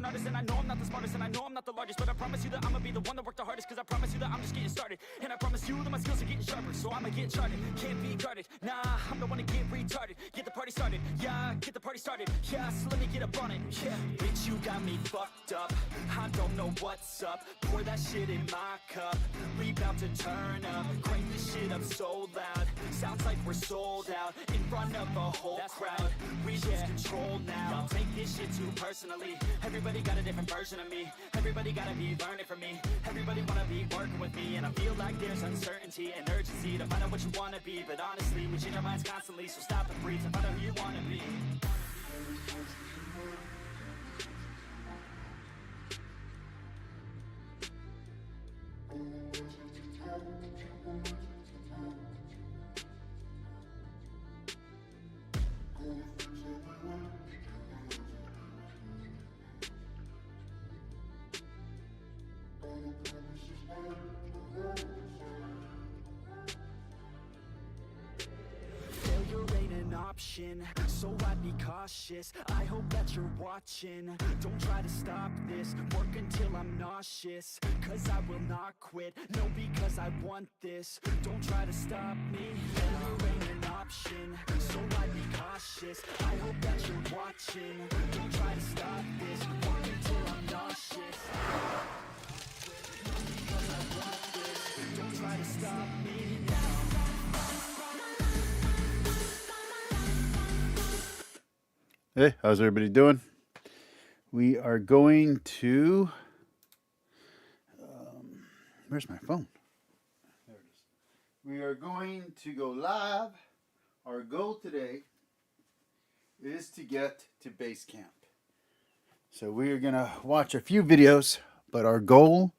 artist, and I know I'm not the smartest, and I know I'm not the largest, but I promise you that I'ma be the one that worked the hardest, cause I promise you that I'm just getting started, and I promise you that my skills are getting sharper, so I'ma get charted, can't be guarded, nah, I'm the one to get retarded, get the party started, yeah, get the party started, yeah, so let me get up on it, yeah, bitch, you got me fucked up, I don't know what's up, pour that shit in my cup, we bout to turn up, crank this shit up so loud, sounds like we're sold out, in front of a whole crowd, we lose control now, I'll take this shit too personally, everybody got a different version of me, everybody gotta be learning from me, everybody wanna be working with me, and I feel like there's uncertainty and urgency to find out what you wanna be, but honestly, we change our minds constantly, so stop and breathe and find out who you wanna be. Failure ain't an option, so I'd be cautious. I hope that you're watching. Don't try to stop this, work until I'm nauseous, cause I will not quit, no, because I want this. Don't try to stop me, failure ain't an option, so I'd be cautious. I hope that you're watching. Don't try to stop this, work until I'm nauseous, because I want this. Don't try to stop me now. Hey, how's everybody doing? We are going to... where's my phone? There it is. We are going to go live. Our goal today is to get to base camp. So we are going to watch a few videos, but our goal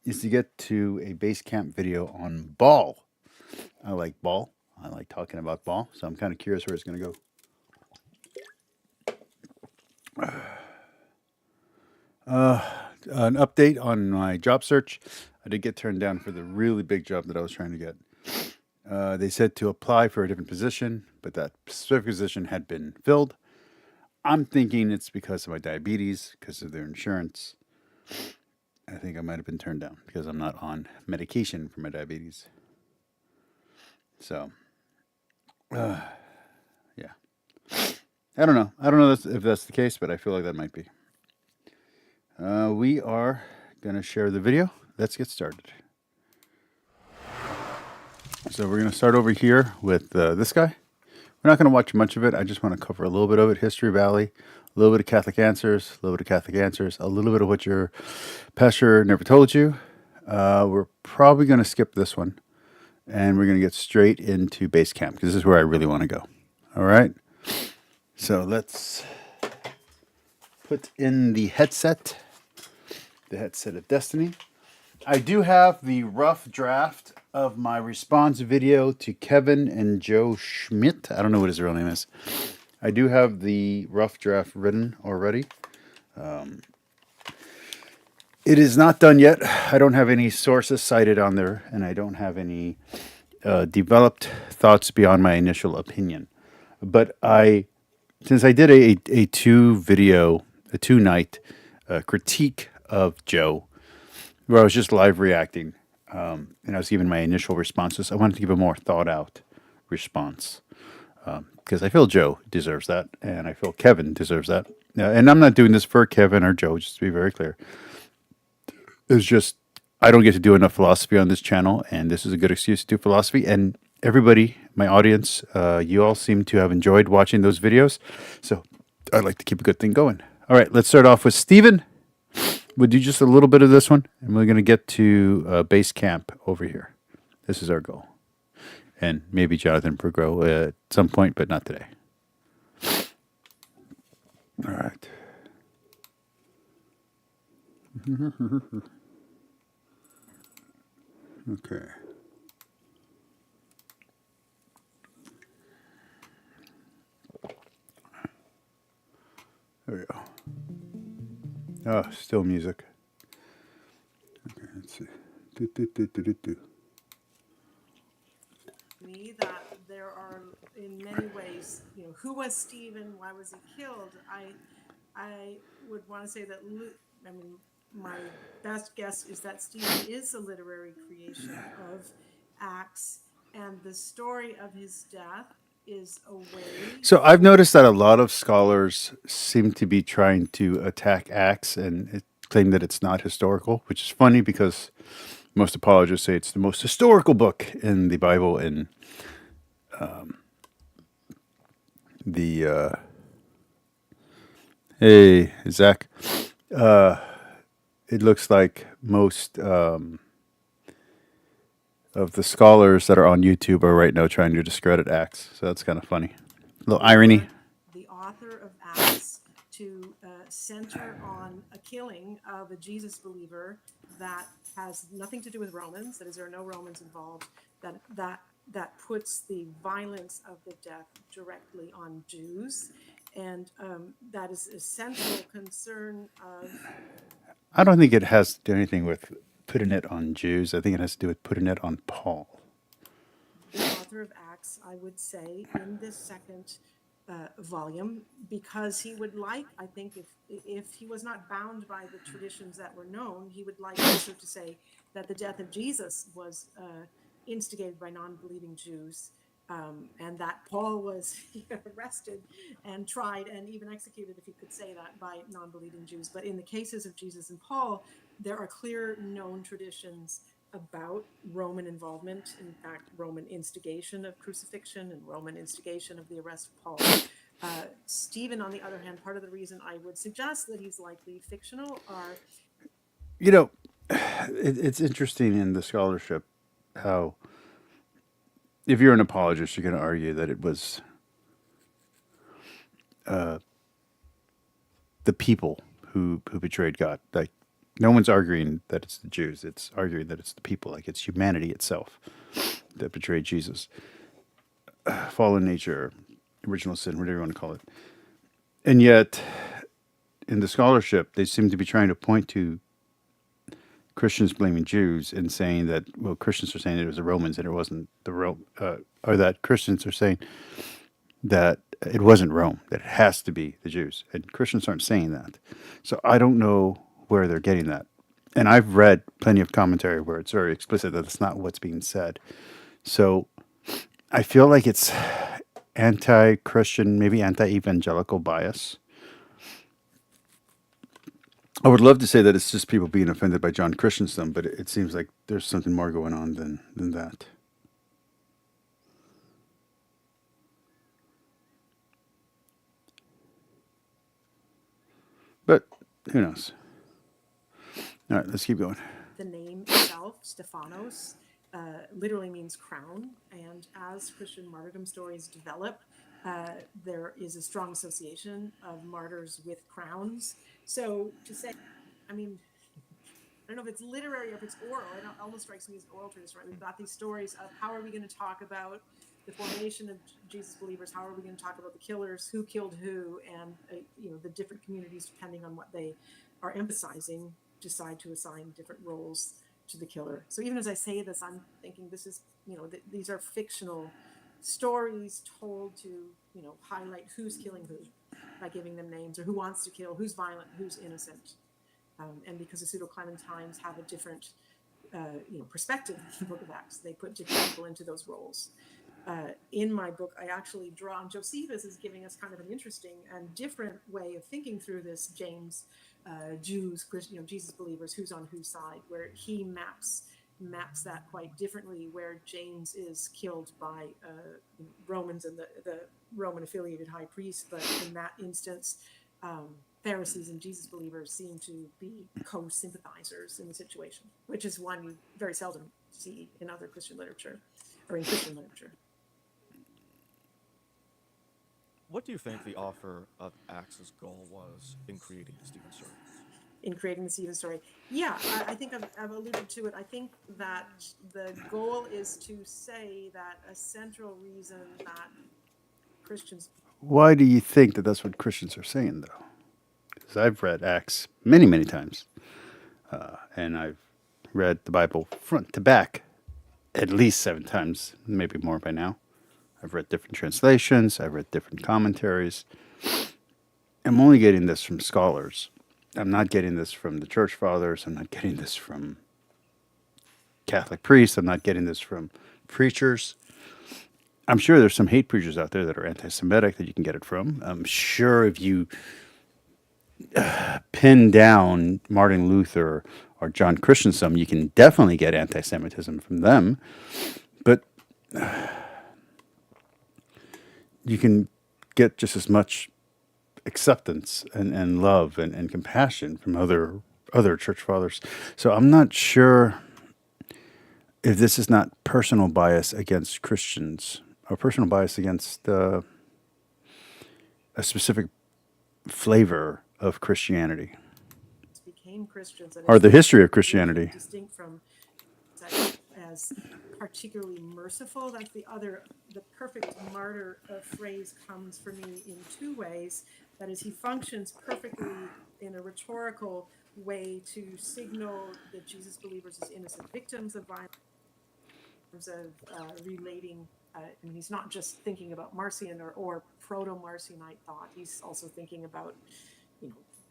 is to get to a base camp video on ball. I like ball. I like talking about ball, so I'm kind of curious where it's going to go. An update on my job search. I did get turned down for the really big job that I was trying to get. They said to apply for a different position, but that specific position had been filled. I'm thinking it's because of my diabetes, because of their insurance. I think I might have been turned down because I'm not on medication for my diabetes. So, yeah. I don't know. I don't know if that's the case, but I feel like that might be. We are going to share the video. Let's get started. So we're going to start over here with this guy. We're not going to watch much of it. I just want to cover a little bit of it. History Valley, a little bit of Catholic Answers, a little bit of Catholic Answers, a little bit of what your pastor never told you. We're probably going to skip this one, and we're going to get straight into base camp because this is where I really want to go. All right. So let's put in the headset of destiny. I do have the rough draft of my response video to Kevin and Joe Schmidt. I don't know what his real name is. I do have the rough draft written already. It is not done yet. I don't have any sources cited on there, and I don't have any developed thoughts beyond my initial opinion. But since I did a two-night critique of Joe, where I was just live reacting, and I was giving my initial responses, I wanted to give a more thought-out response, because I feel Joe deserves that, and I feel Kevin deserves that. And I'm not doing this for Kevin or Joe, just to be very clear. It's just, I don't get to do enough philosophy on this channel, and this is a good excuse to do philosophy. And everybody, my audience, you all seem to have enjoyed watching those videos, so I'd like to keep a good thing going. All right, let's start off with Stephen. We'll do just a little bit of this one, and we're going to get to base camp over here. This is our goal. And maybe Jonathan Pergro at some point, but not today. All right. Okay. There we go. Oh, still music. Okay, let's see. Me that there are in many ways, who was Stephen? Why was he killed? I would want to say that I mean, my best guess is that Stephen is a literary creation of Acts, and the story of his death is a way So I've for. noticed that a lot of scholars seem to be trying to attack Acts and claim that it's not historical, which is funny because most apologists say it's the most historical book in the Bible, and the hey Zach, it looks like most of the scholars that are on YouTube are right now trying to discredit Acts. So that's kind of funny. A little They irony. want the author of Acts to center on a killing of a Jesus believer that has nothing to do with Romans. That is, there are no Romans involved. That puts the violence of the death directly on Jews, and that is a central concern of I don't think it has to do anything with putting it on Jews. I think it has to do with putting it on Paul. the author of Acts, I would say, in this second volume, because he would like, I think, if he was not bound by the traditions that were known, he would like also to say that the death of Jesus was instigated by non-believing Jews, and that Paul was arrested and tried and even executed, if you could say that, by non-believing Jews. But in the cases of Jesus and Paul, there are clear known traditions about Roman involvement, in fact, Roman instigation of crucifixion and Roman instigation of the arrest of Paul. Stephen, on the other hand, part of the reason I would suggest that he's likely fictional are. You know, it's interesting in the scholarship how, if you're an apologist, you're going to argue that it was the people who betrayed God. Like, no one's arguing that it's the Jews. It's arguing that it's the people, like it's humanity itself that betrayed Jesus. Fallen nature, original sin, whatever you want to call it. And yet, in the scholarship, they seem to be trying to point to Christians blaming Jews and saying that, well, Christians are saying it was the Romans and it wasn't the Rome, or that Christians are saying that it wasn't Rome, that it has to be the Jews. And Christians aren't saying that. So I don't know where they're getting that. And I've read plenty of commentary where it's very explicit that it's not what's being said. So I feel like it's anti Christian, maybe anti evangelical bias. I would love to say that it's just people being offended by John Christensen, but it seems like there's something more going on than that. But who knows? All right, let's keep going. The name itself, Stephanos, literally means crown. And as Christian martyrdom stories develop, there is a strong association of martyrs with crowns. So to say, I mean, I don't know if it's literary or if it's oral. It almost strikes me as oral tradition, right? We've got these stories of how are we going to talk about the formation of Jesus believers? How are we going to talk about the killers? Who killed who? And the different communities, depending on what they are emphasizing, decide to assign different roles to the killer. So even as I say this, I'm thinking this is, these are fictional stories told to, highlight who's killing who by giving them names, or who wants to kill, who's violent, who's innocent. And because the pseudo-Clementines have a different, perspective in the Book of Acts, they put different people into those roles. In my book, I actually draw on Josephus as giving us kind of an interesting and different way of thinking through this James, Jews, Jesus believers, who's on whose side, where he maps that quite differently, where James is killed by Romans and the Roman affiliated high priest, but in that instance, Pharisees and Jesus believers seem to be co-sympathizers in the situation, which is one you very seldom see in other Christian literature or in Christian literature. What do you think the author of Acts' goal was in creating the Stephen story? In creating the Stephen story, yeah, I think I've alluded to it. I think that the goal is to say that a central reason that Christians. Why do you think that that's what Christians are saying, though? Because I've read Acts many, many times, and I've read the Bible front to back at least 7 times, maybe more by now. I've read different translations. I've read different commentaries. I'm only getting this from scholars. I'm not getting this from the church fathers. I'm not getting this from Catholic priests. I'm not getting this from preachers. I'm sure there's some hate preachers out there that are anti-Semitic that you can get it from. I'm sure if you pin down Martin Luther or John Christensen, you can definitely get anti-Semitism from them. But you can get just as much acceptance and love and compassion from other church fathers. So I'm not sure if this is not personal bias against Christians or personal bias against a specific flavor of Christianity became Christians and or the it's history of Christianity. distinct from as particularly merciful. That's the perfect martyr phrase comes for me in two ways. That is, he functions perfectly in a rhetorical way to signal that Jesus believers as innocent victims of violence, of relating. And he's not just thinking about Marcion or proto-Marcionite thought. He's also thinking about,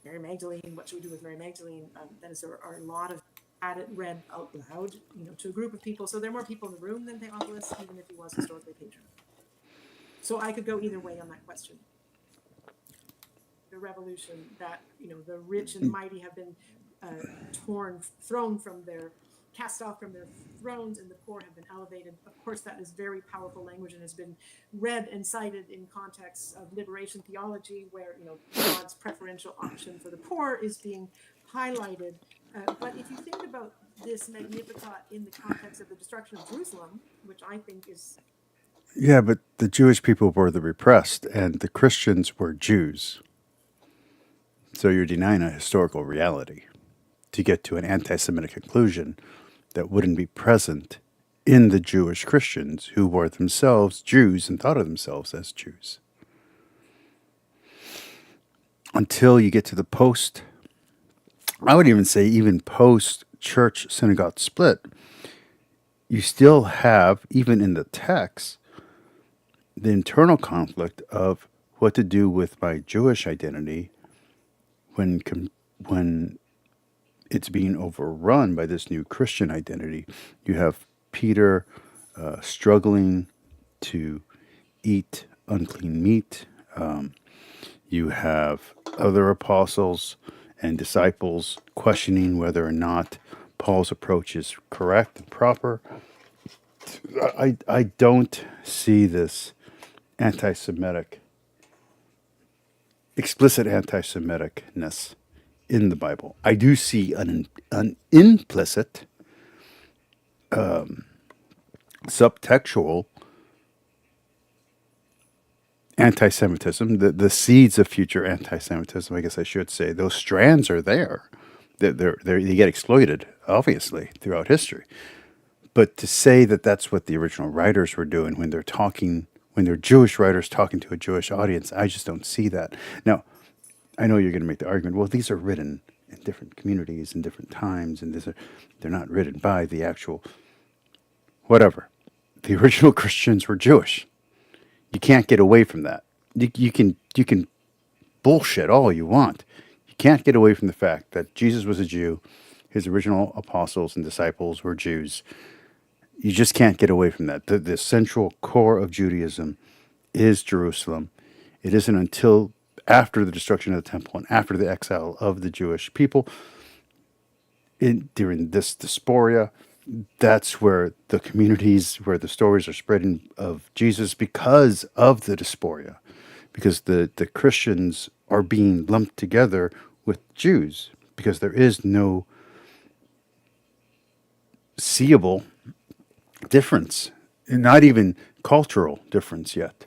Mary Magdalene. What should we do with Mary Magdalene? That is, there are a lot of had it read out loud, to a group of people. So there are more people in the room than Theophilus, even if he was historically patron. So I could go either way on that question. The revolution that, the rich and mighty have been cast off from their thrones, and the poor have been elevated. Of course, that is very powerful language and has been read and cited in contexts of liberation theology, where God's preferential option for the poor is being highlighted. But if you think about this Magnificat in the context of the destruction of Jerusalem, which I think is... Yeah, but the Jewish people were the repressed, and the Christians were Jews. So you're denying a historical reality to get to an anti-Semitic conclusion that wouldn't be present in the Jewish Christians who were themselves Jews and thought of themselves as Jews. Until you get to the I would even say even post-church synagogue split, you still have, even in the text, the internal conflict of what to do with my Jewish identity when it's being overrun by this new Christian identity. You have Peter struggling to eat unclean meat. You have other apostles and disciples questioning whether or not Paul's approach is correct and proper. I don't see this explicit anti-Semiticness in the Bible. I do see an implicit, subtextual anti-Semitism, the seeds of future anti-Semitism, I guess I should say. Those strands are there. They get exploited, obviously, throughout history. But to say that that's what the original writers were doing when they're Jewish writers talking to a Jewish audience, I just don't see that. Now, I know you're going to make the argument, well, these are written in different communities in different times, and they're not written by the actual whatever. The original Christians were Jewish. You can't get away from that. You can bullshit all you want. You can't get away from the fact that Jesus was a Jew. His original apostles and disciples were Jews. You just can't get away from that. The central core of Judaism is Jerusalem. It isn't until after the destruction of the temple and after the exile of the Jewish people during this diaspora, that's where the communities, where the stories are spreading of Jesus because of the diaspora, because the Christians are being lumped together with Jews, because there is no seeable difference, not even cultural difference yet.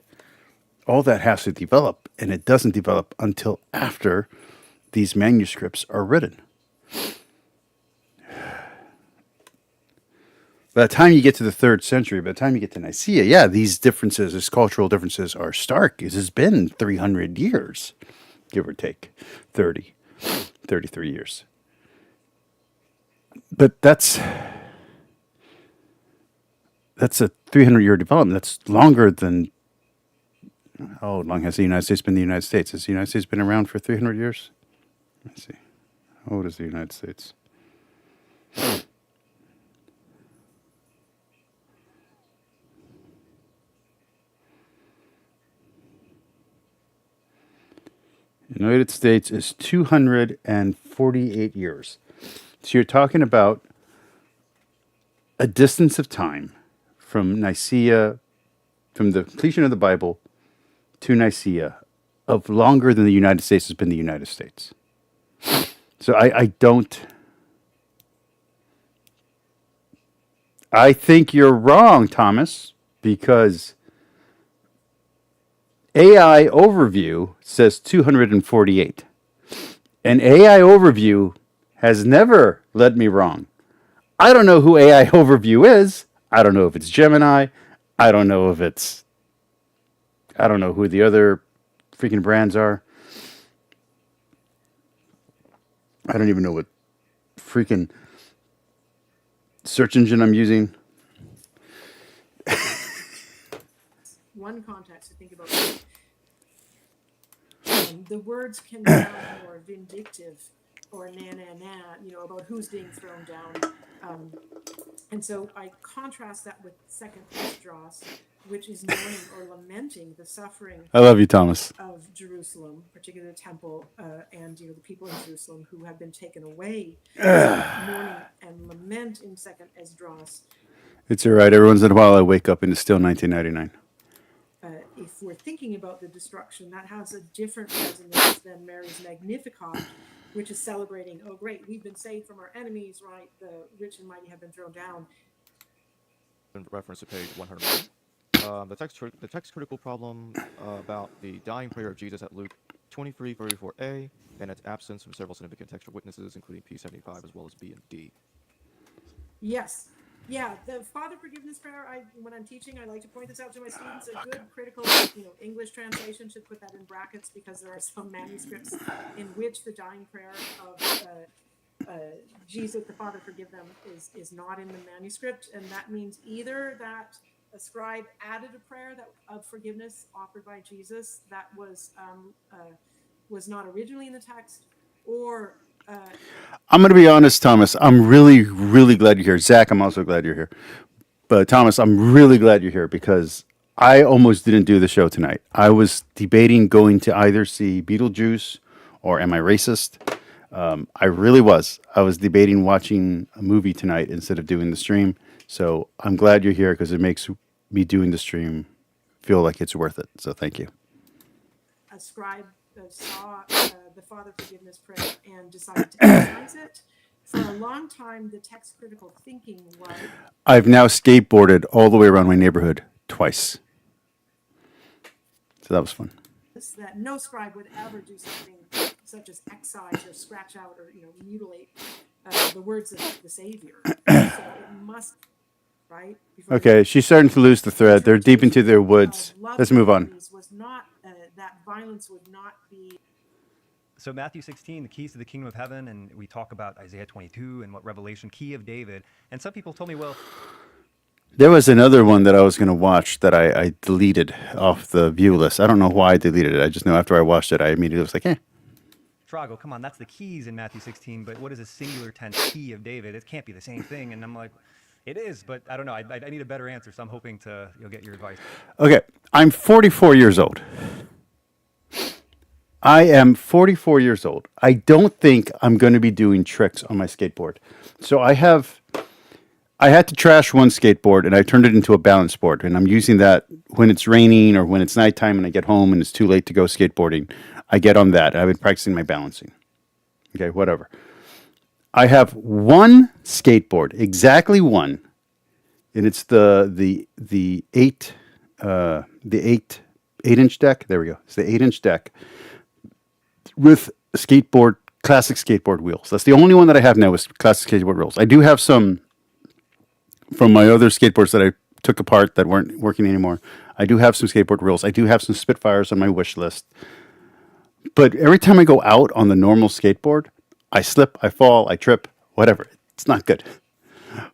All that has to develop, and it doesn't develop until after these manuscripts are written. By the time you get to the 3rd century, by the time you get to Nicaea, these differences, these cultural differences are stark. This has been 300 years, give or take, 33 years. But that's a 300-year development. That's longer than How long has the United States been the United States? Has the United States been around for 300 years? Let's see. How old is the United States? The United States is 248 years. So you're talking about a distance of time from Nicaea, from the completion of the Bible to Nicaea, of longer than the United States has been the United States. So I don't. I think you're wrong, Thomas, because AI Overview says 248. And AI Overview has never led me wrong. I don't know who AI Overview is. I don't know if it's Gemini. I don't know if it's. I don't know who the other freaking brands are. I don't even know what freaking search engine I'm using. One context to think about. The words can sound more vindictive or about who's being thrown down. And so I contrast that with Second Esdras, which is mourning or lamenting the suffering I love you, Thomas. of Jerusalem, particularly the temple, and the people in Jerusalem who have been taken away. Mourning and lament in Second Esdras. It's all right. Every once in a while, I wake up and it's still 1999. If we're thinking about the destruction, that has a different resonance than Mary's Magnificat, which is celebrating, oh great, we've been saved from our enemies, right? The rich and mighty have been thrown down. In reference to page 109. The text critical problem about the dying prayer of Jesus at Luke 23:34a and its absence from several significant textual witnesses, including P75 as well as B and D. Yes. Yeah, the Father Forgiveness Prayer, when I'm teaching, I like to point this out to my students. A good critical English translation should put that in brackets, because there are some manuscripts in which the dying prayer of Jesus, the Father forgive them, is not in the manuscript. And that means either that a scribe added a prayer of forgiveness offered by Jesus that was not originally in the text, or I'm going to be honest, Thomas. I'm really, really glad you're here. Zach, I'm also glad you're here. But Thomas, I'm really glad you're here because I almost didn't do the show tonight. I was debating going to either see Beetlejuice or Am I Racist? I really was. I was debating watching a movie tonight instead of doing the stream. So I'm glad you're here because it makes me doing the stream feel like it's worth it. So thank you. a scribe saw the Father Forgiveness prayer and decided to emphasize it. For a long time, the text critical thinking was... I've now skateboarded all the way around my neighborhood twice. So that was fun. That no scribe would ever do something such as excise or scratch out or mutilate the words of the Savior. So it must, right? Okay, she's starting to lose the thread. They're deep into their woods. Let's move on. Was not that violence would not be. So Matthew 16, the keys to the kingdom of heaven, and we talk about Isaiah 22 and what Revelation, key of David. And some people told me, well, there was another one that I was going to watch that I deleted off the view list. I don't know why I deleted it. I just know after I watched it, I immediately was like, Trago, come on, that's the keys in Matthew 16, but what is a singular tense key of David? It can't be the same thing. And I'm like, it is, but I don't know. I need a better answer, so I'm hoping you'll get your advice. Okay, I'm 44 years old. I am 44 years old. I don't think I'm going to be doing tricks on my skateboard. So I had to trash one skateboard and I turned it into a balance board. And I'm using that when it's raining or when it's nighttime and I get home and it's too late to go skateboarding. I get on that. I've been practicing my balancing. Okay, whatever. I have one skateboard, exactly one. And it's the 8-inch deck. There we go. It's the 8-inch deck with classic skateboard wheels. That's the only one that I have now is classic skateboard wheels. I do have some from my other skateboards that I took apart that weren't working anymore. I do have some skateboard wheels. I do have some Spitfires on my wish list. But every time I go out on the normal skateboard, I slip, I fall, I trip, whatever. It's not good.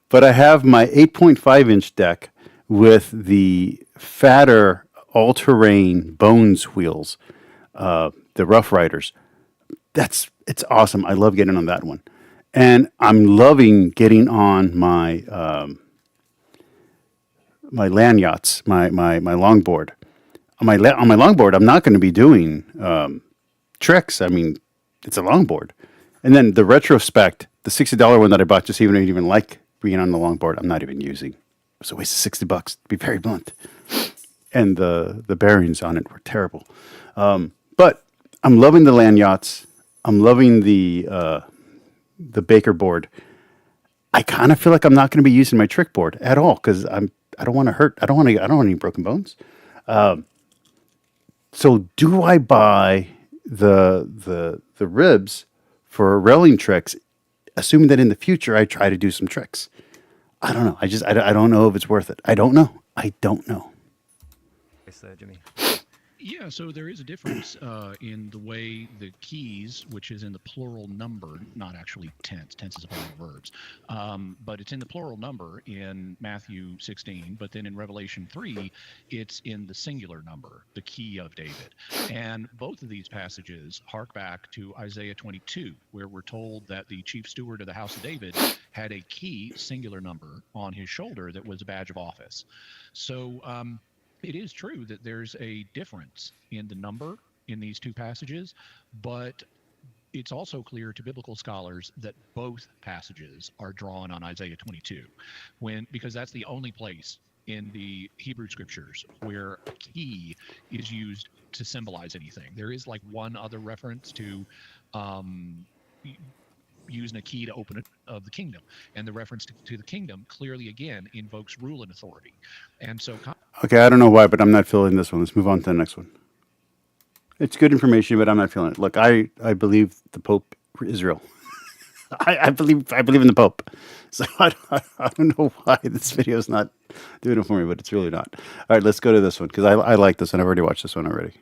But I have my 8.5-inch deck with the fatter all-terrain Bones wheels, the Rough Riders. It's awesome. I love getting on that one, and I'm loving getting on my my land yachts, my longboard. On my longboard, I'm not going to be doing tricks. I mean, it's a longboard, and then the retrospect, the $60 one that I bought, just even like being on the longboard, I'm not even using. It was a waste of $60. To be very blunt, and the bearings on it were terrible. But I'm loving the land yachts. I'm loving the Baker board. I kind of feel like I'm not going to be using my trick board at all because I don't want to hurt. I don't want any broken bones. So do I buy the ribs for railing tricks, assuming that in the future I try to do some tricks? I don't know. I don't know if it's worth it. I don't know. Yes, Jimmy. Yeah, so there is a difference in the way the keys, which is in the plural number, not actually tense. Tense is a part of verbs, but it's in the plural number in Matthew 16. But then in Revelation 3, it's in the singular number, the key of David. And both of these passages hark back to Isaiah 22, where we're told that the chief steward of the house of David had a key, singular number, on his shoulder that was a badge of office. So it is true that there's a difference in the number in these two passages, but it's also clear to biblical scholars that both passages are drawn on Isaiah 22, because that's the only place in the Hebrew scriptures where a key is used to symbolize anything. There is like one other reference to using a key to open it of the kingdom, and the reference to the kingdom clearly again invokes rule and authority. And so Okay, I don't know why, but I'm not feeling this one. Let's move on to the next one. It's good information, but I'm not feeling it. Look, I believe the Pope is real. I believe in the Pope. So I don't know why this video is not doing it for me, but it's really not. All right, let's go to this one because I like this one. I've already watched this one already.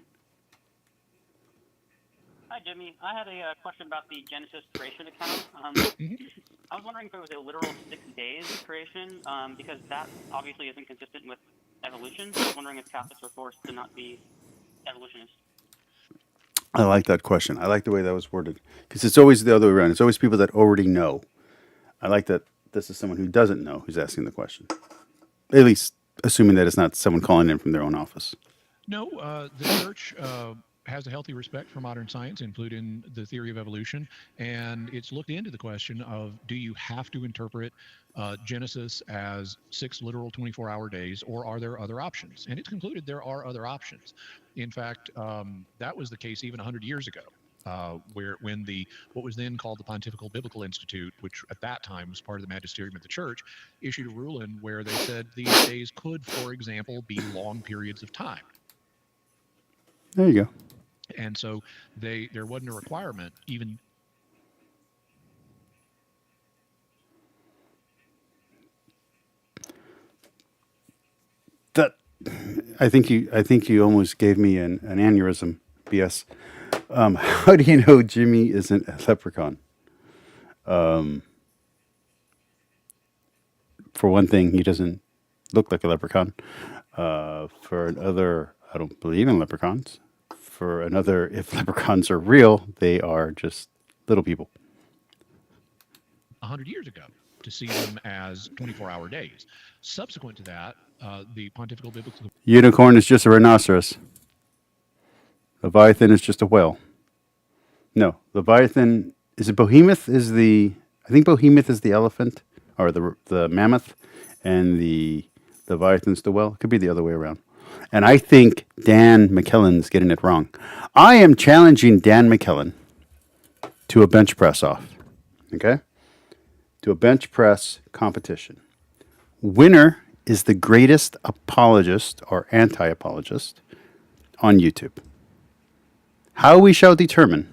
Hi, Jimmy. I had a question about the Genesis creation account. I was wondering if it was a literal 6 days creation, because that obviously isn't consistent with evolution. So I was wondering if Catholics were forced to not be evolutionists. I like that question. I like the way that was worded because it's always the other way around. It's always people that already know. I like that this is someone who doesn't know who's asking the question. At least assuming that it's not someone calling in from their own office. No, the church has a healthy respect for modern science, including the theory of evolution, and it's looked into the question of, do you have to interpret Genesis as 6 literal 24-hour days, or are there other options? And it's concluded there are other options. In fact, that was the case even 100 years ago, when what was then called the Pontifical Biblical Institute, which at that time was part of the magisterium of the church, issued a ruling where they said these days could, for example, be long periods of time. There you go. And so there wasn't a requirement even. That I think you almost gave me an aneurysm. BS. How do you know Jimmy isn't a leprechaun? For one thing, he doesn't look like a leprechaun. For another, I don't believe in leprechauns. For another, if leprechauns are real, they are just little people. 100 years ago to see them as 24-hour days. Subsequent to that, the Pontifical Biblical Unicorn is just a rhinoceros. Leviathan is just a whale. No, Leviathan is it Behemoth? I think Behemoth is the elephant or the mammoth, and the Leviathan's the whale. It could be the other way around. And I think Dan McKellen's getting it wrong. I am challenging Dan McKellen to a bench press off. Okay? To a bench press competition. Winner is the greatest apologist or anti-apologist on YouTube. How we shall determine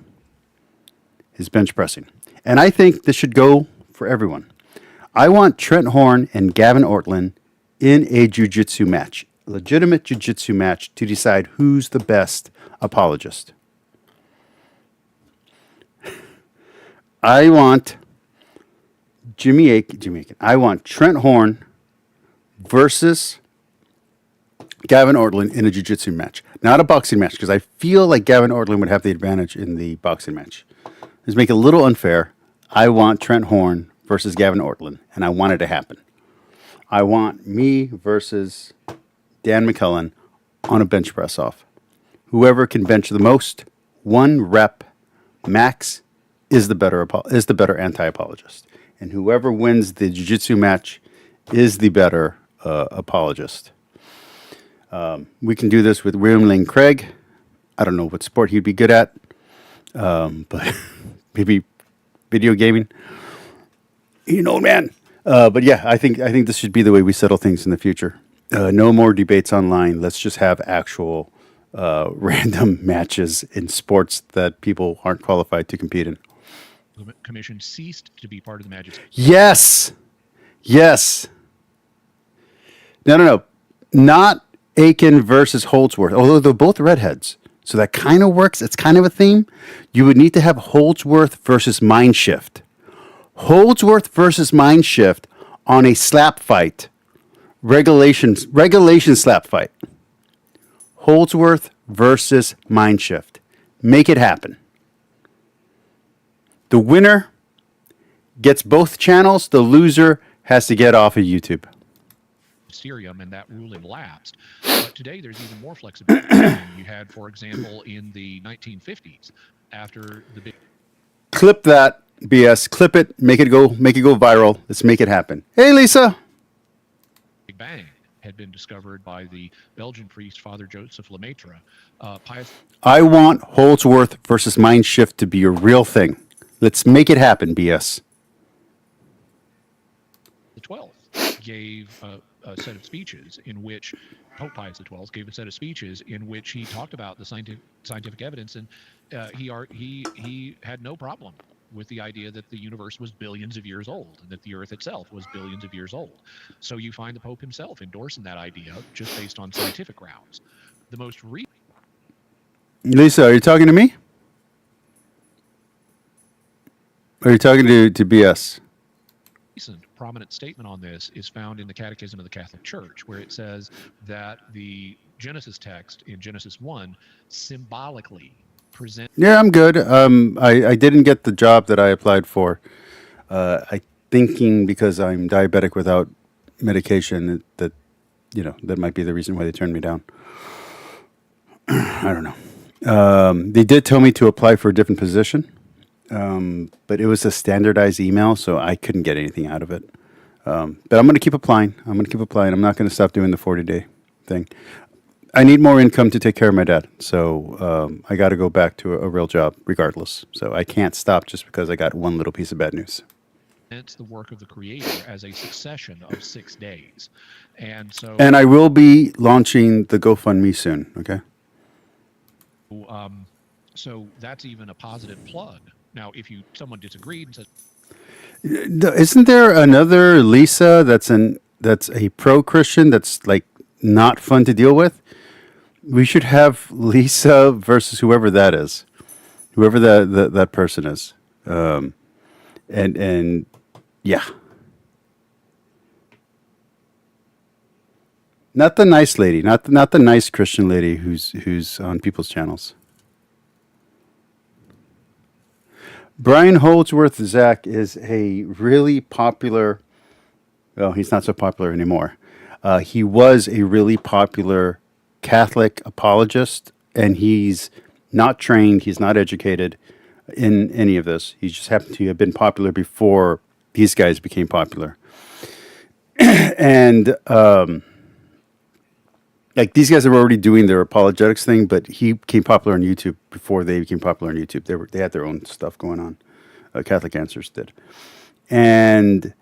is bench pressing. And I think this should go for everyone. I want Trent Horn and Gavin Ortlund in a jiu-jitsu match. Legitimate jiu-jitsu match to decide who's the best apologist. I want Jimmy Aiken. I want Trent Horn versus Gavin Ortland in a jiu-jitsu match, not a boxing match, because I feel like Gavin Ortland would have the advantage in the boxing match. Let's make it a little unfair. I want Trent Horn versus Gavin Ortland, and I want it to happen. I want me versus Dan McCullen on a bench press off. Whoever can bench the most, one rep max, is the better anti-apologist, and whoever wins the jiu-jitsu match is the better apologist. We can do this with William Lane Craig. I don't know what sport he'd be good at, but maybe video gaming. You know, man. But yeah, I think this should be the way we settle things in the future. No more debates online. Let's just have actual random matches in sports that people aren't qualified to compete in. The commission ceased to be part of the Magic. Yes. No. Not Aiken versus Holdsworth, although they're both redheads. So that kind of works. It's kind of a theme. You would need to have Holdsworth versus Mindshift. Holdsworth versus Mindshift on a slap fight. Regulation slap fight. Holdsworth versus Mindshift. Make it happen. The winner gets both channels. The loser has to get off of YouTube. Mysterium, and that ruling lapsed. But today there's even more flexibility. You had, for example, in the 1950s, after the big Clip that BS. Clip it. Make it go viral. Let's make it happen. Hey, Lisa. Big Bang had been discovered by the Belgian priest Father Joseph Lemaitre. Pius I want Holdsworth versus Mindshift to be a real thing. Let's make it happen, BS. XII gave a set of speeches in which Pope Pius XII gave a set of speeches in which he talked about the scientific evidence, and he had no problem with the idea that the universe was billions of years old and that the Earth itself was billions of years old. So you find the Pope himself endorsing that idea just based on scientific grounds. The most Lisa, are you talking to me? Or are you talking to BS? recent prominent statement on this is found in the Catechism of the Catholic Church, where it says that the Genesis text in Genesis 1 symbolically presents. Yeah, I'm good. I didn't get the job that I applied for. I thinking because I'm diabetic without medication that might be the reason why they turned me down. I don't know. They did tell me to apply for a different position, but it was a standardized email, so I couldn't get anything out of it. But I'm going to keep applying. I'm not going to stop doing the 40-day thing. I need more income to take care of my dad, so I got to go back to a real job regardless. So I can't stop just because I got one little piece of bad news. It's the work of the Creator as a succession of 6 days. And I will be launching the GoFundMe soon, okay? So that's even a positive plug. Now, if someone disagreed and said, Isn't there another Lisa that's a pro-Christian that's like not fun to deal with? We should have Lisa versus whoever that is, whoever that person is, and yeah, not the nice lady, not the nice Christian lady who's on people's channels. Brian Holdsworth Zach is a really popular. Well, he's not so popular anymore. He was a really popular Catholic apologist, and he's not trained, he's not educated in any of this. He just happened to have been popular before these guys became popular. And like these guys are already doing their apologetics thing, but he became popular on YouTube before they became popular on YouTube. They had their own stuff going on. Catholic Answers did. And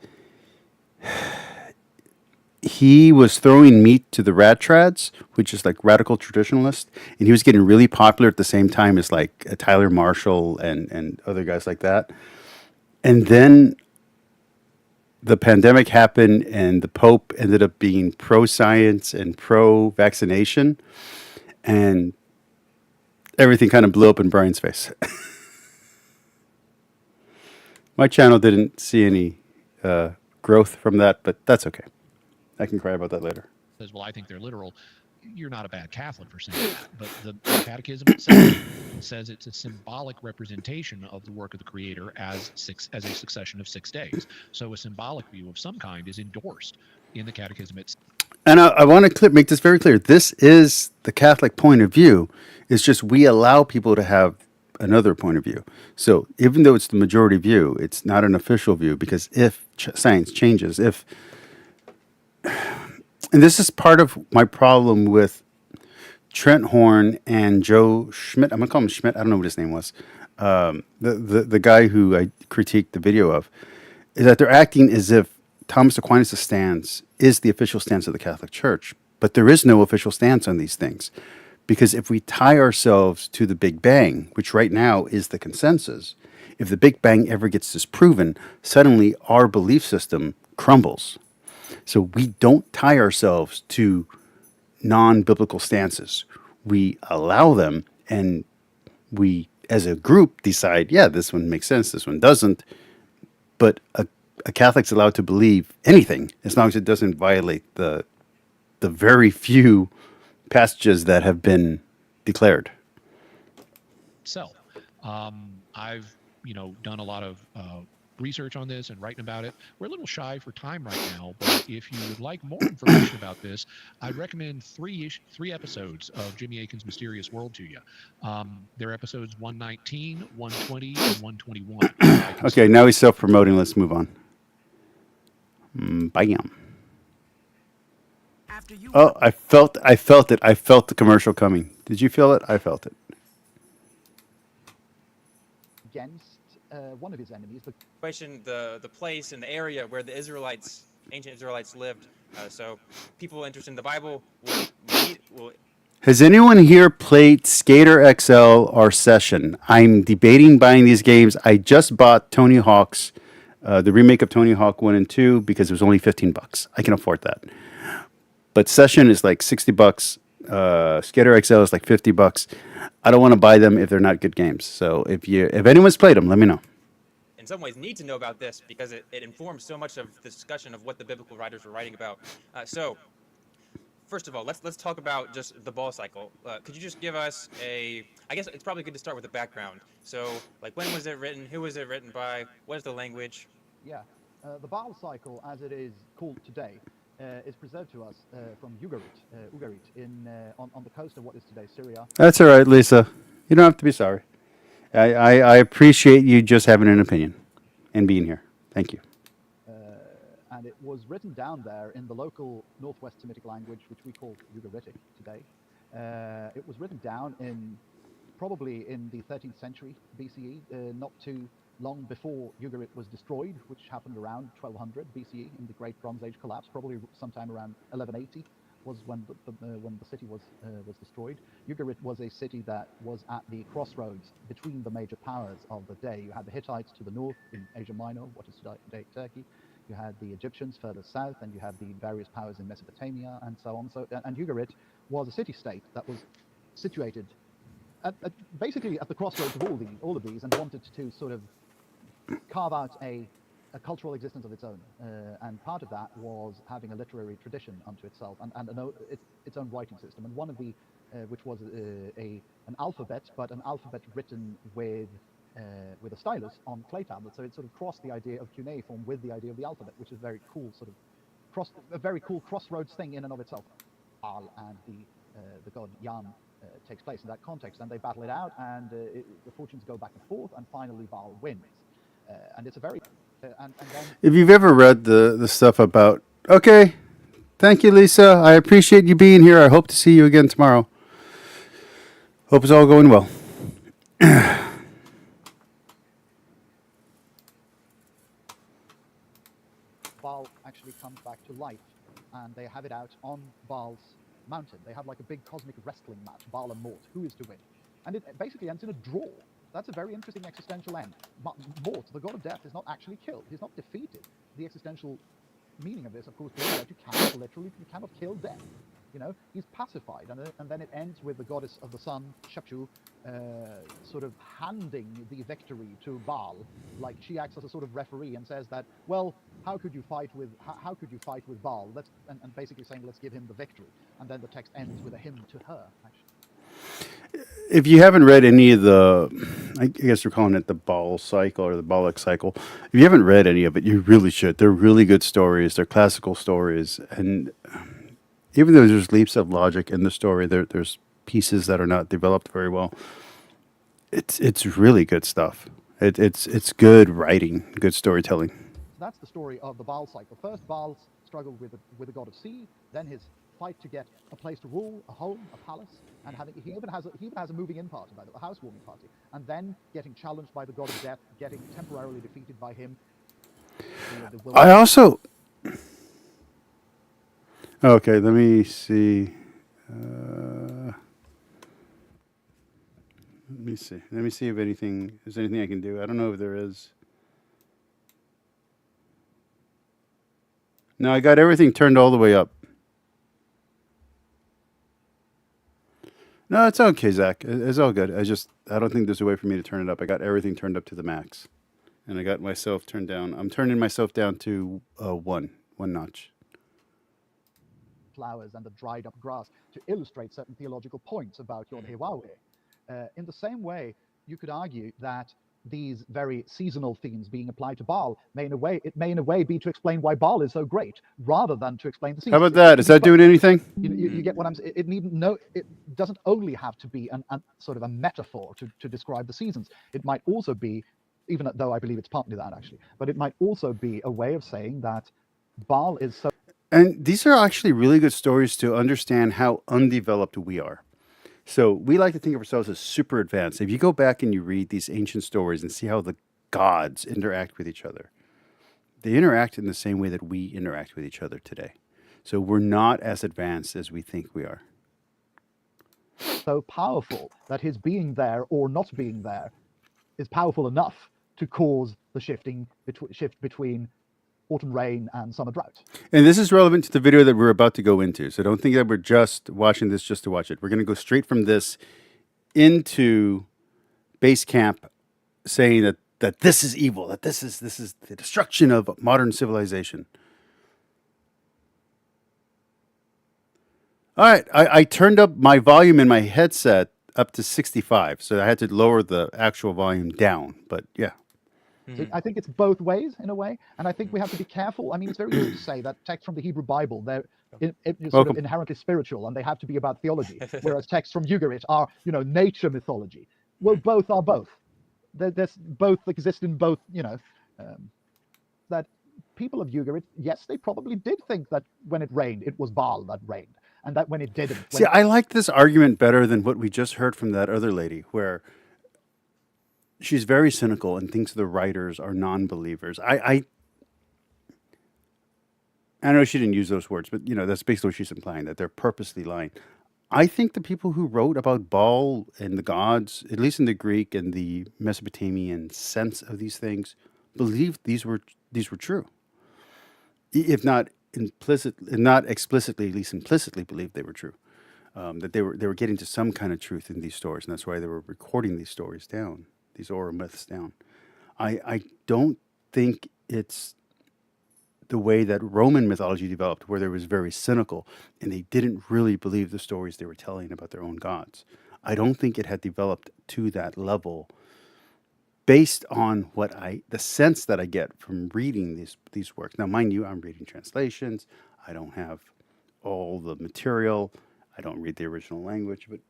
he was throwing meat to the rad trads, which is like radical traditionalist, and he was getting really popular at the same time as like Tyler Marshall and other guys like that. And then the pandemic happened, and the Pope ended up being pro-science and pro-vaccination, and everything kind of blew up in Brian's face. My channel didn't see any growth from that, but that's okay. I can cry about that later. says, well, I think they're literal. you're not a bad Catholic for saying that, but the Catechism itself says it's a symbolic representation of the work of the Creator as a succession of 6 days. So a symbolic view of some kind is endorsed in the Catechism itself. And I want to make this very clear. This is the Catholic point of view. It's just we allow people to have another point of view. So even though it's the majority view, it's not an official view, because if science changes, and this is part of my problem with Trent Horn and Joe Schmidt. I'm going to call him Schmidt. I don't know what his name was. The guy who I critiqued the video of, is that they're acting as if Thomas Aquinas' stance is the official stance of the Catholic Church. But there is no official stance on these things. Because if we tie ourselves to the Big Bang, which right now is the consensus, if the Big Bang ever gets disproven, suddenly our belief system crumbles. So we don't tie ourselves to non-biblical stances. We allow them, and we, as a group, decide, yeah, this one makes sense, this one doesn't. But a Catholic's allowed to believe anything as long as it doesn't violate the very few passages that have been declared. I've done a lot of research on this and writing about it. We're a little shy for time right now, but if you would like more information about this, I'd recommend three episodes of Jimmy Akin's Mysterious World to you. They're episodes 119, 120, and 121. Okay, now he's self-promoting. Let's move on. Bam. Oh, I felt it. I felt the commercial coming. Did you feel it? I felt it. Against one of his enemies, the place and the area where the ancient Israelites lived. So people interested in the Bible will Has anyone here played Skater XL or Session? I'm debating buying these games. I just bought Tony Hawk's, the remake of Tony Hawk 1 and 2, because it was only $15. I can afford that. But Session is like $60. Skater XL is like $50. I don't want to buy them if they're not good games. So if anyone's played them, let me know. in some ways need to know about this because it informs so much of the discussion of what the biblical writers were writing about. So first of all, let's talk about just the Baal cycle. Could you just give us I guess it's probably good to start with the background. So like, when was it written? Who was it written by? What is the language? Yeah, the Baal cycle, as it is called today, is preserved to us from Ugarit on the coast of what is today Syria. That's all right, Lisa. You don't have to be sorry. I appreciate you just having an opinion and being here. Thank you. And it was written down there in the local Northwest Semitic language, which we call Ugaritic today. It was written down probably in the 13th century BCE, not too long before Ugarit was destroyed, which happened around 1200 BCE in the Great Bronze Age collapse. Probably sometime around 1180 was when the city was destroyed. Ugarit was a city that was at the crossroads between the major powers of the day. You had the Hittites to the north in Asia Minor, what is today Turkey. You had the Egyptians further south, and you had the various powers in Mesopotamia, and so on. And Ugarit was a city-state that was situated basically at the crossroads of all of these, and wanted to sort of carve out a cultural existence of its own. And part of that was having a literary tradition unto itself, and its own writing system. And one of the, which was an alphabet, but an alphabet written with a stylus on clay tablets. So it sort of crossed the idea of cuneiform with the idea of the alphabet, which is very cool, a very cool crossroads thing in and of itself. Baal and the god Yam takes place in that context, and they battle it out, and the fortunes go back and forth, and finally Baal wins. And it's a very and then, if you've ever read the stuff about, okay, thank you, Lisa. I appreciate you being here. I hope to see you again tomorrow. Hope it's all going well. Baal actually comes back to life, and they have it out on Baal's mountain. They have like a big cosmic wrestling match, Baal and Mort, who is to win. And it basically ends in a draw. That's a very interesting existential end. Mort, the god of death, is not actually killed. He's not defeated. The existential meaning of this, of course, is that you cannot kill death. he's pacified, and then it ends with the goddess of the sun, Sheptu, sort of handing the victory to Baal, like she acts as a sort of referee and says that, well, how could you fight with Baal? And basically saying, let's give him the victory, and then the text ends with a hymn to her. Actually, If you haven't read any of I guess they're calling it the Baal cycle or the Baalic cycle. If you haven't read any of it, you really should. They're really good stories. They're classical stories, and even though there's leaps of logic in the story, there's pieces that are not developed very well. It's really good stuff. It's good writing, good storytelling. so that's the story of the Baal cycle. First, Baal struggled with the god of sea, then his fight to get a place to rule, a home, a palace, and he even has a moving in party, by the way, a housewarming party, and then getting challenged by the god of death, getting temporarily defeated by him. I also. Okay, let me see. Let me see. Let me see if there's anything I can do. I don't know if there is. No, I got everything turned all the way up. No, it's okay, Zach. It's all good. I don't think there's a way for me to turn it up. I got everything turned up to the max. And I got myself turned down. I'm turning myself down to one notch. Flowers and the dried up grass to illustrate certain theological points about Yod Hewaweh. In the same way, you could argue that these very seasonal themes being applied to Baal may in a way be to explain why Baal is so great, rather than to explain the seasons. How about that? Is that doing anything? You get what I'm saying? It doesn't only have to be an sort of a metaphor to describe the seasons. It might also be, even though I believe it's partly that actually, but it might also be a way of saying that Baal is so. And these are actually really good stories to understand how undeveloped we are. So we like to think of ourselves as super advanced. If you go back and you read these ancient stories and see how the gods interact with each other, they interact in the same way that we interact with each other today. So we're not as advanced as we think we are. So powerful that his being there or not being there is powerful enough to cause the shift between autumn rain and summer drought. And this is relevant to the video that we're about to go into. So don't think that we're just watching this just to watch it. We're going to go straight from this into base camp saying that this is evil, that this is the destruction of modern civilization. All right, I turned up my volume in my headset up to 65, so I had to lower the actual volume down. But yeah. So I think it's both ways in a way, and I think we have to be careful. I mean, it's very easy to say that texts from the Hebrew Bible, they're sort of inherently spiritual, and they have to be about theology, whereas texts from Ugarit are, nature mythology. Well, both are both. There's both exist in both, that people of Ugarit, yes, they probably did think that when it rained, it was Baal that rained, and that when it didn't. See, I like this argument better than what we just heard from that other lady, where she's very cynical and thinks the writers are non-believers. I know she didn't use those words, but that's basically what she's implying, that they're purposely lying. I think the people who wrote about Baal and the gods, at least in the Greek and the Mesopotamian sense of these things, believed these were true. If not explicitly, at least implicitly believed they were true. That they were getting to some kind of truth in these stories, and that's why they were recording these stories down. These oral myths down. I don't think it's the way that Roman mythology developed, where they was very cynical and they didn't really believe the stories they were telling about their own gods. I don't think it had developed to that level based on the sense that I get from reading these works. Now, mind you, I'm reading translations. I don't have all the material. I don't read the original language, but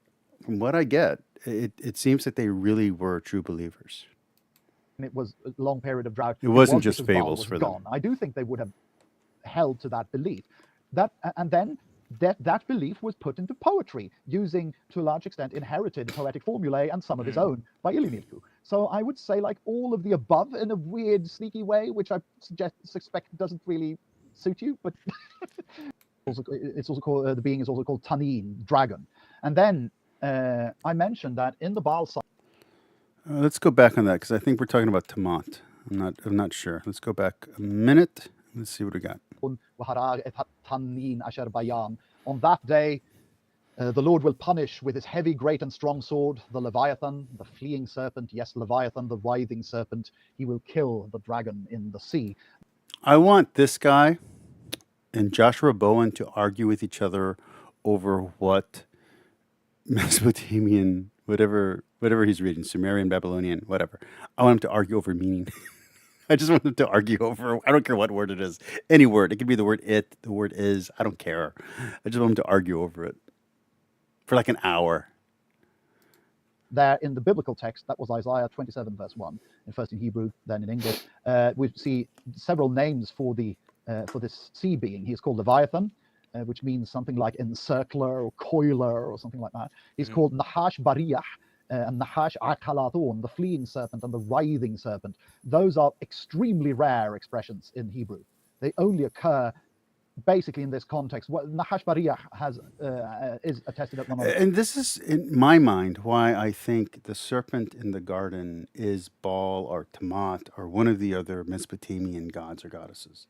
from what I get, it seems that they really were true believers. And it was a long period of drought. It wasn't just fables for them. I do think they would have held to that belief. And then that belief was put into poetry, using, to a large extent, inherited poetic formulae and some of his own by Ilimilku. So I would say, like, all of the above in a weird, sneaky way, which I suspect doesn't really suit you, but it's also called, the being is also called Tanin, dragon. And then I mentioned that in the Baal cycle. Let's go back on that, because I think we're talking about Tamat. I'm not sure. Let's go back a minute. Let's see what we got. On that day, the Lord will punish with his heavy, great, and strong sword the Leviathan, the fleeing serpent. Yes, Leviathan, the writhing serpent. He will kill the dragon in the sea. I want this guy and Joshua Bowen to argue with each other over what Mesopotamian, whatever he's reading, Sumerian, Babylonian, whatever. I want him to argue over meaning. I just want them to argue over. I don't care what word it is. Any word. It could be the word it, the word is. I don't care. I just want them to argue over it for like an hour. There in the biblical text, that was Isaiah 27, verse 1, and first in Hebrew, then in English. We see several names for this sea being. He is called Leviathan, which means something like encircler or coiler or something like that. He's called Nahash Bariah and Nahash Akalathon, the fleeing serpent and the writhing serpent. Those are extremely rare expressions in Hebrew. They only occur basically in this context. What Nahash Bariah is attested at one of the... And this is, in my mind, why I think the serpent in the garden is Baal or Tiamat or one of the other Mesopotamian gods or goddesses.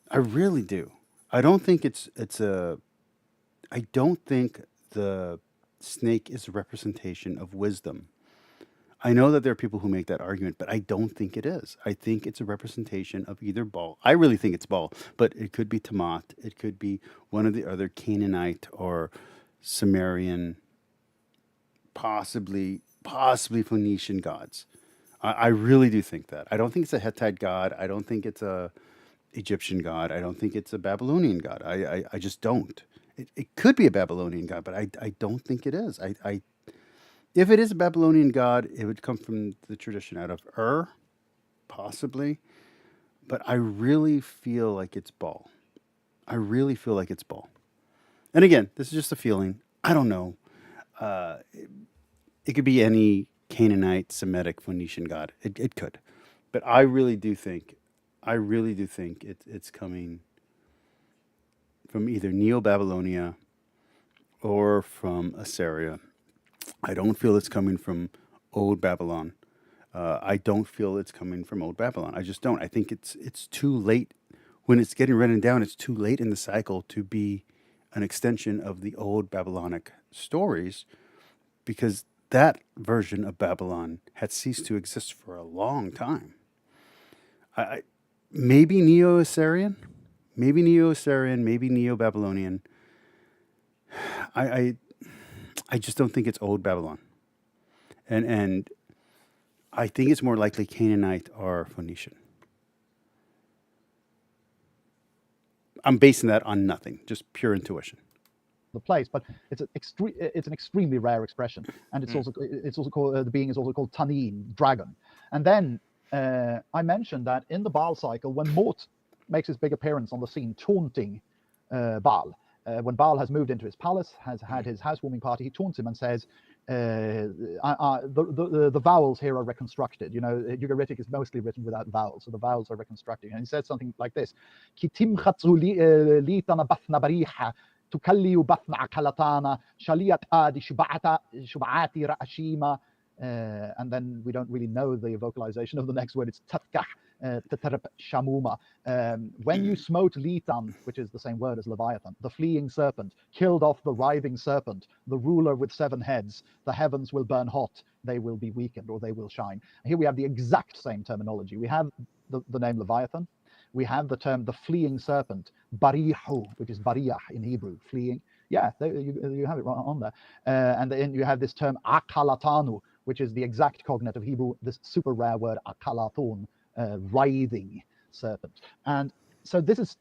I really do. I don't think I don't think the snake is a representation of wisdom. I know that there are people who make that argument, but I don't think it is. I think it's a representation of either Baal. I really think it's Baal, but it could be Tiamat. It could be one of the other Canaanite or Sumerian, possibly Phoenician gods. I really do think that. I don't think it's a Hittite god. I don't think it's a Egyptian god. I don't think it's a Babylonian god. I just don't. It could be a Babylonian god, but I don't think it is. If it is a Babylonian god, it would come from the tradition out of Ur, possibly. But I really feel like it's Baal. I really feel like it's Baal. And again, this is just a feeling. I don't know. It could be any Canaanite, Semitic, Phoenician god. It could. But I really do think it's coming from either Neo-Babylonia or from Assyria. I don't feel it's coming from Old Babylon. I don't feel it's coming from Old Babylon. I just don't. I think it's too late. When it's getting written down, it's too late in the cycle to be an extension of the old Babylonic stories, because that version of Babylon had ceased to exist for a long time. Maybe Neo-Assyrian, maybe Neo-Babylonian. I just don't think it's Old Babylon. And I think it's more likely Canaanite or Phoenician. I'm basing that on nothing, just pure intuition. The place, but it's an extremely rare expression, and it's also called the being is also called Tanin, dragon. And then I mentioned that in the Baal cycle, when Mort makes his big appearance on the scene, taunting Baal, when Baal has moved into his palace, has had his housewarming party, he taunts him and says, the vowels here are reconstructed. You know, Ugaritic is mostly written without vowels, so the vowels are reconstructed. And he said something like this: تكلي بثنا كلتانا شليت آدي شبعاتي رأشيما. And then we don't really know the vocalization of the next word. It's tatkah tatarab shamuma. When you smote Litan, which is the same word as Leviathan, the fleeing serpent, killed off the writhing serpent, the ruler with 7 heads, the heavens will burn hot, they will be weakened, or they will shine. Here we have the exact same terminology. We have the name Leviathan. We have the term the fleeing serpent, barihu, which is bariyah in Hebrew, fleeing. Yeah, you have it right on there. And then you have this term akalatanu, which is the exact cognate of Hebrew, this super rare word akalathon, writhing serpent. And so this is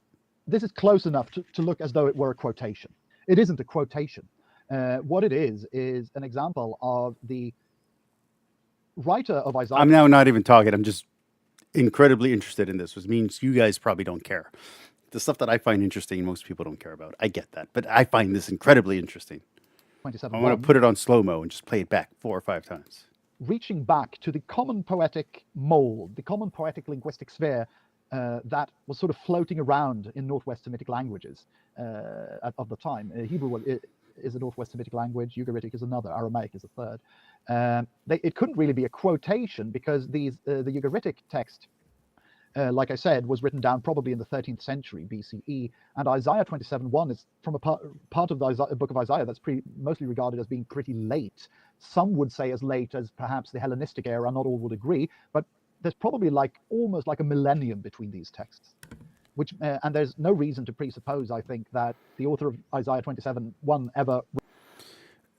close enough to look as though it were a quotation. It isn't a quotation. What it is an example of the writer of Isaiah. I'm now not even talking. I'm just incredibly interested in this, which means you guys probably don't care. The stuff that I find interesting, most people don't care about. I get that, but I find this incredibly interesting. I want to put it on slow-mo and just play it back 4 or 5 times. Reaching back to the common poetic mold, the common poetic linguistic sphere that was sort of floating around in Northwest Semitic languages of the time. Hebrew is a Northwest Semitic language, Ugaritic is another, Aramaic is a third. It couldn't really be a quotation because the Ugaritic text like I said, was written down probably in the 13th century BCE, and Isaiah 27:1 is from a part of the book of Isaiah that's mostly regarded as being pretty late. Some would say as late as perhaps the Hellenistic era. Not all would agree, but there's probably almost like a millennium between these texts. And there's no reason to presuppose, I think, that the author of Isaiah 27:1 ever.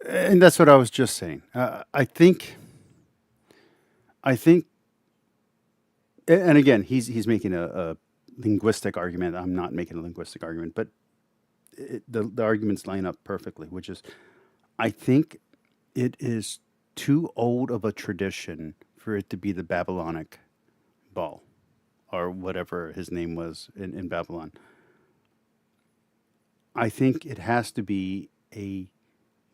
And that's what I was just saying. I think, and again, he's making a linguistic argument. I'm not making a linguistic argument, but the arguments line up perfectly, which is, I think it is too old of a tradition for it to be the Babylonic Baal, or whatever his name was in Babylon. I think it has to be a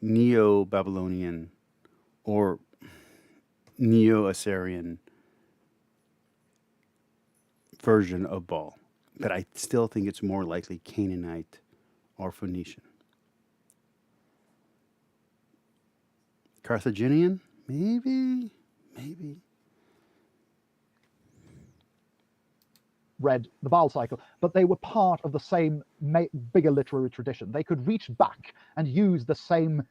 Neo-Babylonian or Neo-Assyrian version of Baal. But I still think it's more likely Canaanite or Phoenician. Carthaginian? Maybe. Read the Baal cycle, but they were part of the same bigger literary tradition. They could reach back and use the same,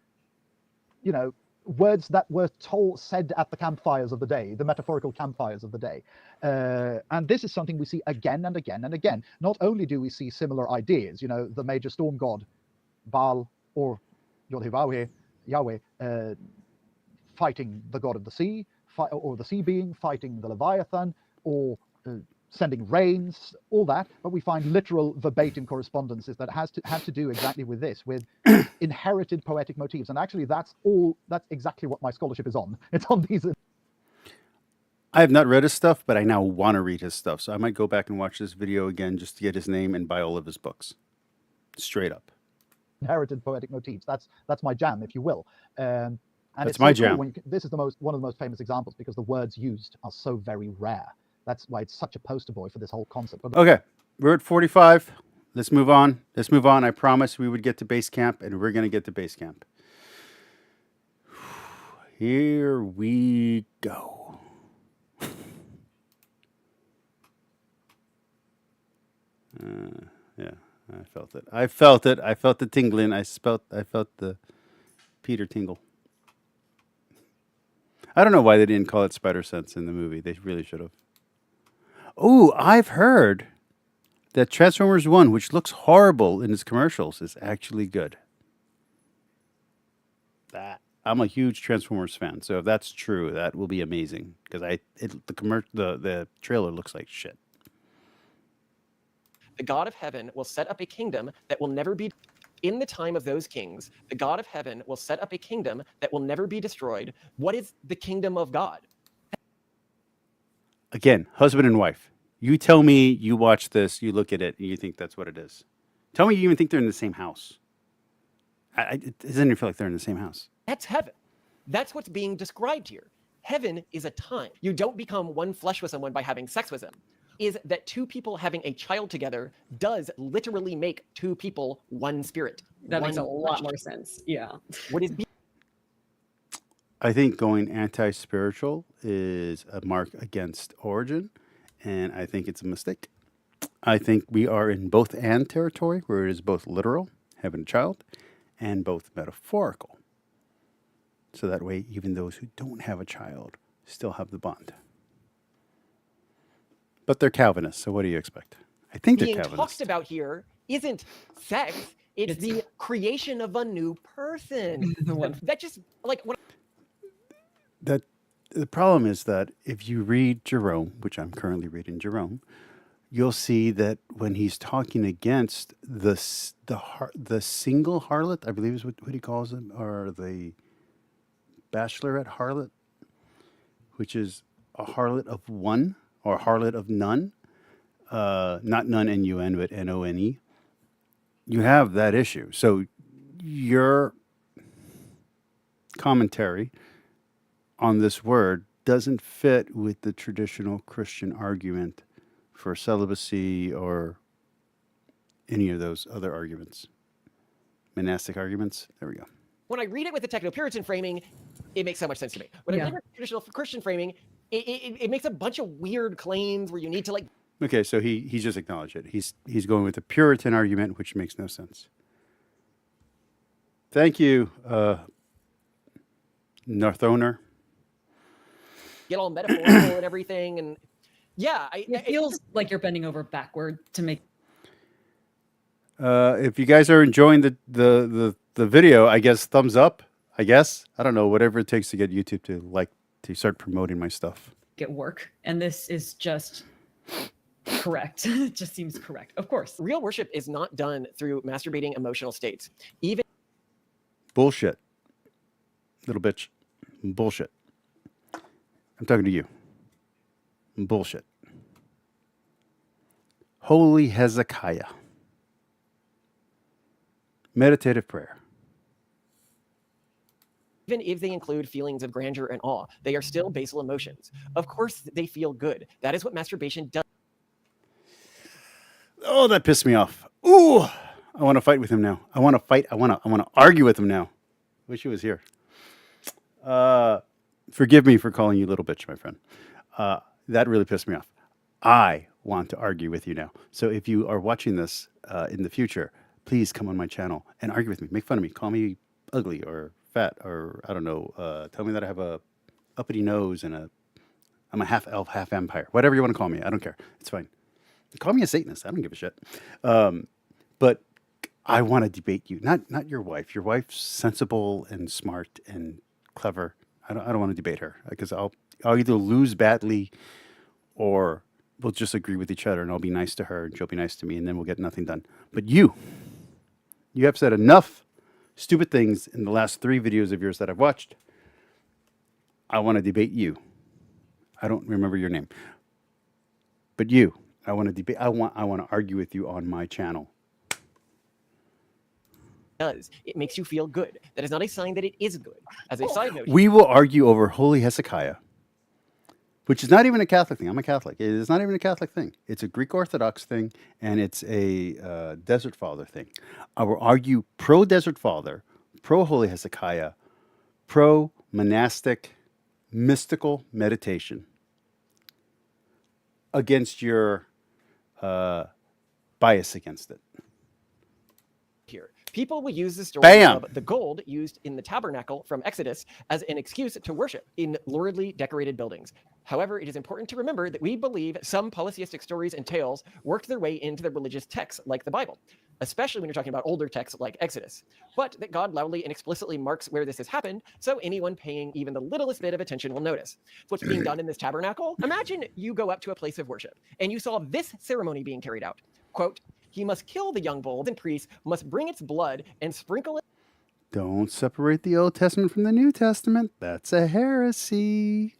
words that were said at the campfires of the day, the metaphorical campfires of the day. And this is something we see again and again and again. Not only do we see similar ideas, the major storm god, Baal, or Yahweh, fighting the god of the sea, or the sea being fighting the Leviathan, or sending rains, all that, but we find literal verbatim correspondences that have to do exactly with this, with inherited poetic motifs. And actually that's exactly what my scholarship is on. It's on these. I have not read his stuff, but I now want to read his stuff. So I might go back and watch this video again just to get his name and buy all of his books. Straight up. Inherited poetic motifs. That's my jam, if you will. And that's it's my so cool jam. This is one of the most famous examples because the words used are so very rare. That's why it's such a poster boy for this whole concept. Okay, we're at 45. Let's move on. I promised we would get to base camp, and we're going to get to base camp. Here we go. Yeah, I felt it. I felt the tingling. I felt the Peter tingle. I don't know why they didn't call it Spider Sense in the movie. They really should have. Oh, I've heard that Transformers 1, which looks horrible in its commercials, is actually good. I'm a huge Transformers fan, so if that's true, that will be amazing because the trailer looks like shit. The God of heaven will set up a kingdom that will never be. In the time of those kings, the God of heaven will set up a kingdom that will never be destroyed. What is the kingdom of God? Again, husband and wife. You tell me you watch this, you look at it, and you think that's what it is. Tell me you even think they're in the same house. It doesn't even feel like they're in the same house. That's heaven. That's what's being described here. Heaven is a time. You don't become one flesh with someone by having sex with them. Is that two people having a child together does literally make two people one spirit. That makes a lot more sense. Yeah. What is I think going anti-spiritual is a mark against Origin, and I think it's a mistake. I think we are in both and territory, where it is both literal, having a child, and both metaphorical. So that way, even those who don't have a child still have the bond. But they're Calvinists, so what do you expect? I think they're being Calvinists. talked about here isn't sex, it's the creation of a new person. That just, like, what That the problem is that if you read Jerome, which I'm currently reading Jerome, you'll see that when he's talking against the single harlot, I believe is what he calls it, or the bachelorette harlot, which is a harlot of one or harlot of none, not none N-U-N, but N-O-N-E. You have that issue. So your commentary on this word doesn't fit with the traditional Christian argument for celibacy or any of those other arguments. Monastic arguments. There we go. when I read it with the techno-Puritan framing, it makes so much sense to me. When I read it with traditional Christian framing, it makes a bunch of weird claims where you need to, like, Okay, so he's just acknowledged it. He's going with the Puritan argument, which makes no sense. Thank you, Northoner. Get all metaphorical and everything, and yeah, It feels like you're bending over backward to make. If you guys are enjoying the video, I guess thumbs up. I guess I don't know, whatever it takes to get YouTube to start promoting my stuff. It work, and this is just correct. It just seems correct. Of course, real worship is not done through masturbating emotional states. Even Bullshit, little bitch. Bullshit. I'm talking to you. Bullshit. Holy Hezekiah. Meditative prayer. even if they include feelings of grandeur and awe, they are still basal emotions. Of course, they feel good. That is what masturbation does. Oh, that pissed me off. Ooh, I want to fight with him now. I want to fight. I want to argue with him now. Wish he was here. Forgive me for calling you little bitch, my friend. That really pissed me off. I want to argue with you now. So if you are watching this in the future, please come on my channel and argue with me. Make fun of me. Call me ugly or fat or I don't know. Tell me that I have a uppity nose and I'm a half elf, half vampire. Whatever you want to call me. I don't care. It's fine. Call me a Satanist. I don't give a shit. But I want to debate you. Not your wife. Your wife's sensible and smart and clever. I don't want to debate her because I'll either lose badly or we'll just agree with each other and I'll be nice to her and she'll be nice to me and then we'll get nothing done. But you have said enough stupid things in the last 3 videos of yours that I've watched. I want to debate you. I don't remember your name. But you, I want to debate. I want to argue with you on my channel. It makes you feel good. That is not a sign that it is good. As a side note, We will argue over Holy Hezekiah, which is not even a Catholic thing. I'm a Catholic. It is not even a Catholic thing. It's a Greek Orthodox thing, and it's a Desert Father thing. I will argue pro-Desert Father, pro-Holy Hezekiah, pro-monastic, mystical meditation against your bias against it. here. People will use the story Bam! of the gold used in the tabernacle from Exodus as an excuse to worship in luridly decorated buildings. However, it is important to remember that we believe some polytheistic stories and tales worked their way into the religious texts like the Bible, especially when you're talking about older texts like Exodus, but that God loudly and explicitly marks where this has happened, so anyone paying even the littlest bit of attention will notice. What's being done in this tabernacle? Imagine you go up to a place of worship and you saw this ceremony being carried out. Quote, "He must kill the young bull, and priests must bring its blood and sprinkle it." Don't separate the Old Testament from the New Testament. That's a heresy.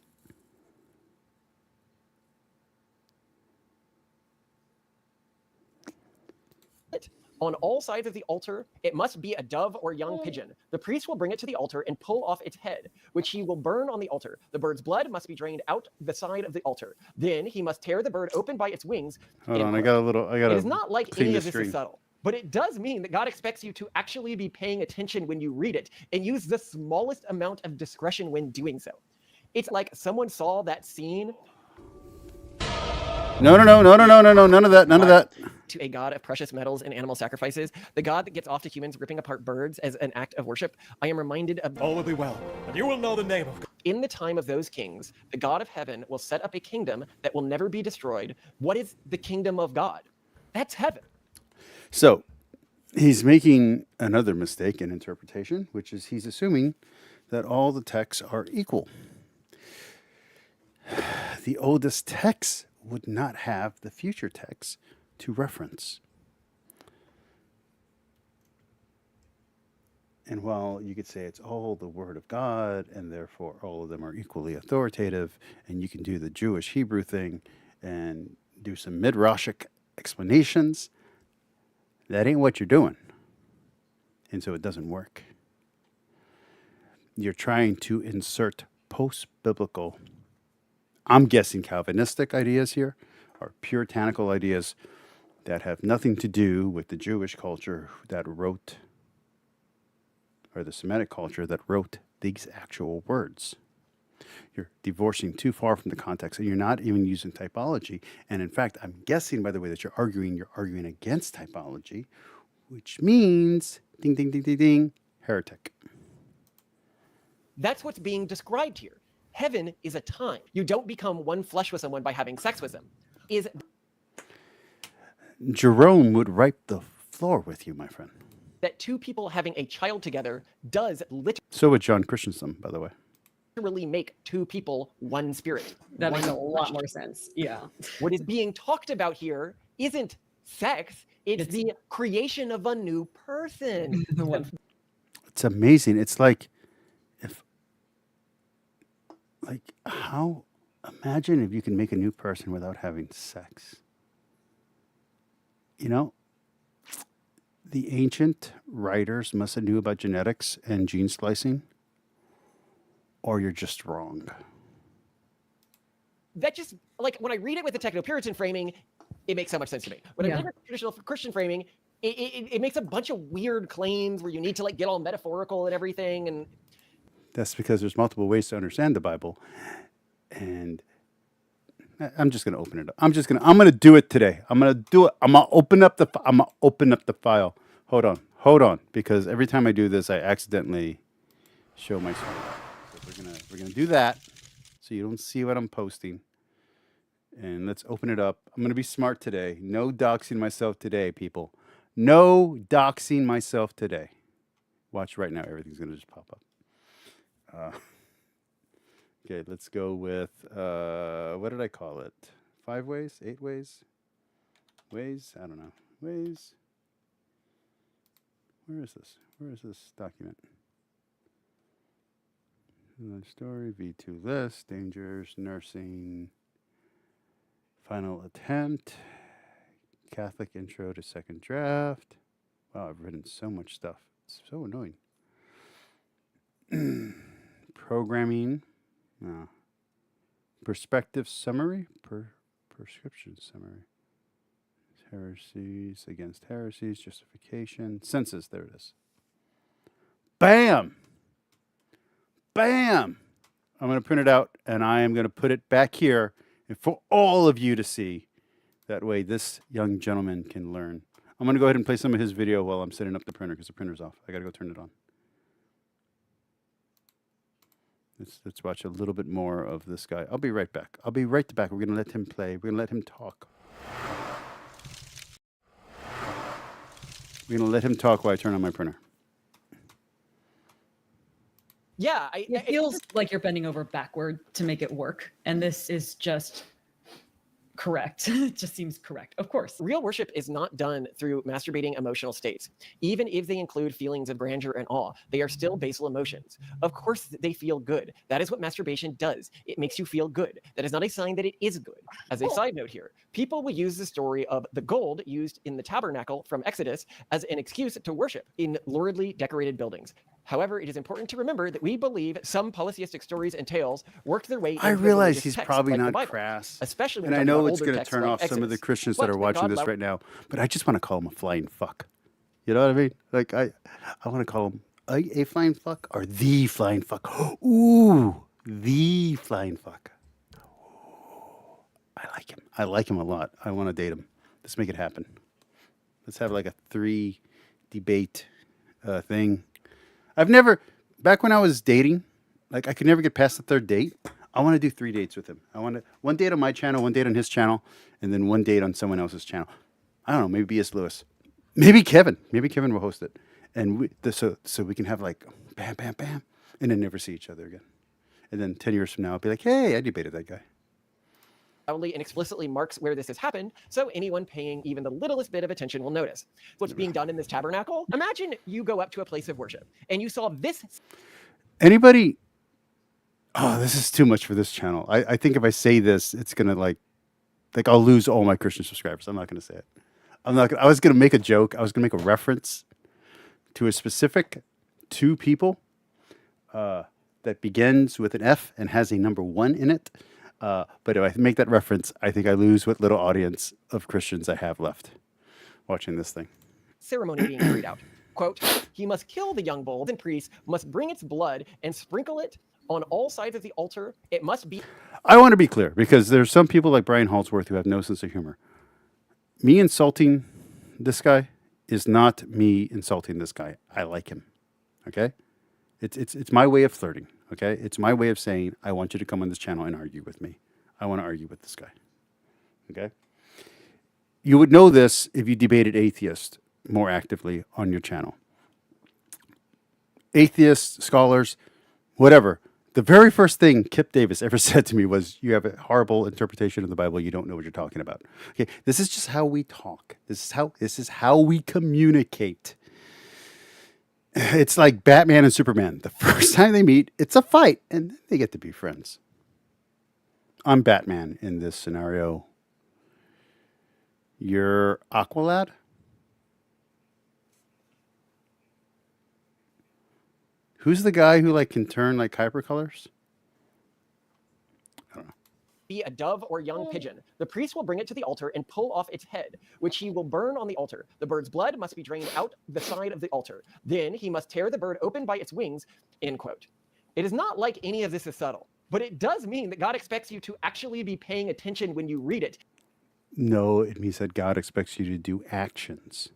On all sides of the altar, it must be a dove or young pigeon. The priest will bring it to the altar and pull off its head, which he will burn on the altar. The bird's blood must be drained out the side of the altar. Then he must tear the bird open by its wings. Hold on, I got It is not like clean any the of this string. is subtle, but it does mean that God expects you to actually be paying attention when you read it and use the smallest amount of discretion when doing so. It's like someone saw that scene. No, none of that. To a god of precious metals and animal sacrifices, the god that gets off to humans ripping apart birds as an act of worship, I am reminded of all will be well, and you will know the name of God. In the time of those kings, the God of heaven will set up a kingdom that will never be destroyed. What is the kingdom of God? That's heaven. So he's making another mistake in interpretation, which is he's assuming that all the texts are equal. The oldest texts would not have the future texts to reference. And while you could say it's all the Word of God, and therefore all of them are equally authoritative, and you can do the Jewish Hebrew thing and do some midrashic explanations, that ain't what you're doing. And so it doesn't work. You're trying to insert post-biblical, I'm guessing Calvinistic ideas here, or puritanical ideas that have nothing to do with the Jewish culture that wrote, or the Semitic culture that wrote these actual words. You're divorcing too far from the context, and you're not even using typology. And in fact, I'm guessing, by the way, that you're arguing against typology, which means ding, ding, ding, ding, ding, heretic. That's what's being described here. Heaven is a time. You don't become one flesh with someone by having sex with them. Is Jerome would wipe the floor with you, my friend. that two people having a child together does So would John Christensen, by the way. literally make two people one spirit. That makes a one lot flesh. more sense. Yeah. What is being talked about here isn't sex, it's the creation of a new person. It's amazing. It's like how, imagine if you can make a new person without having sex. You know, the ancient writers must have knew about genetics and gene splicing, or you're just wrong. That just, like, when I read it with the techno-Puritan framing, it makes so much sense to me. When I read it with the traditional Christian framing, it makes a bunch of weird claims where you need to, like, get all metaphorical and everything, and That's because there's multiple ways to understand the Bible. And I'm just going to open it up. I'm going to do it today. I'm going to do it. I'm going to open up the file. Hold on. Because every time I do this, I accidentally show my screen. So we're going to do that so you don't see what I'm posting. And let's open it up. I'm going to be smart today. No doxing myself today, people. No doxing myself today. Watch right now. Everything's going to just pop up. Okay, let's go with, what did I call it? 5 ways? 8 ways? Ways? I don't know. Ways? Where is this? Where is this document? Story, V2 list, dangers, nursing, final attempt, Catholic intro to second draft. Wow, I've written so much stuff. It's so annoying. Programming, perspective summary, prescription summary, heresies against heresies, justification, census. There it is. Bam! I'm going to print it out and I am going to put it back here and for all of you to see. That way this young gentleman can learn. I'm going to go ahead and play some of his video while I'm setting up the printer because the printer's off. I got to go turn it on. Let's watch a little bit more of this guy. I'll be right back. We're going to let him play. We're going to let him talk. We're going to let him talk while I turn on my printer. yeah, It feels like you're bending over backward to make it work. And this is just correct. It just seems correct. Of course. Real worship is not done through masturbating emotional states. Even if they include feelings of grandeur and awe, they are still basal emotions. Of course, they feel good. That is what masturbation does. It makes you feel good. That is not a sign that it is good. As a side note here, people will use the story of the gold used in the tabernacle from Exodus as an excuse to worship in luridly decorated buildings. However, it is important to remember that we believe some polytheistic stories and tales worked their way into I the realize religious he's text, probably like the not Bible, crass. especially when And I talking know about it's older going to texts turn like off some of the Exodus. Christians that But are watching God this loved- right now. But I just want to call him a flying fuck. You know what I mean? Like, I want to call him a flying fuck or the flying fuck. Ooh, the flying fuck. I like him. I like him a lot. I want to date him. Let's make it happen. Let's have like a 3 debate thing. Back when I was dating, like I could never get past the 3rd date. I want to do 3 dates with him. I want one date on my channel, one date on his channel, and then one date on someone else's channel. I don't know, maybe B.S. Lewis. Maybe Kevin. Maybe Kevin will host it. And so we can have like bam, bam, bam, and then never see each other again. And then 10 years from now, I'll be like, hey, I debated that guy. loudly and explicitly marks where this has happened, so anyone paying even the littlest bit of attention will notice. What's being done in this tabernacle? Imagine you go up to a place of worship and you saw this. Anybody? Oh, this is too much for this channel. I think if I say this, it's gonna like I'll lose all my Christian subscribers. I'm not gonna say it. I was gonna make a joke. I was gonna make a reference to a specific 2 people that begins with an F and has a number 1 in it. But if I make that reference, I think I lose what little audience of Christians I have left watching this thing. Ceremony being carried out. Quote, he must kill the young bull, and priest must bring its blood and sprinkle it on all sides of the altar. It must be I want to be clear because there's some people like Brian Halsworth who have no sense of humor. Me insulting this guy is not me insulting this guy. I like him. Okay? It's my way of flirting. Okay? It's my way of saying, I want you to come on this channel and argue with me. I want to argue with this guy. Okay? You would know this if you debated atheists more actively on your channel. Atheists, scholars, whatever. The very first thing Kip Davis ever said to me was, you have a horrible interpretation of the Bible. You don't know what you're talking about. Okay, this is just how we talk. This is how we communicate. It's like Batman and Superman. The first time they meet, it's a fight, and then they get to be friends. I'm Batman in this scenario. You're Aqualad? Who's the guy who can turn like hypercolors? be a dove or young pigeon. The priest will bring it to the altar and pull off its head, which he will burn on the altar. The bird's blood must be drained out the side of the altar. Then he must tear the bird open by its wings, end quote. It is not like any of this is subtle, but it does mean that God expects you to actually be paying attention when you read it. No, it means that God expects you to do actions.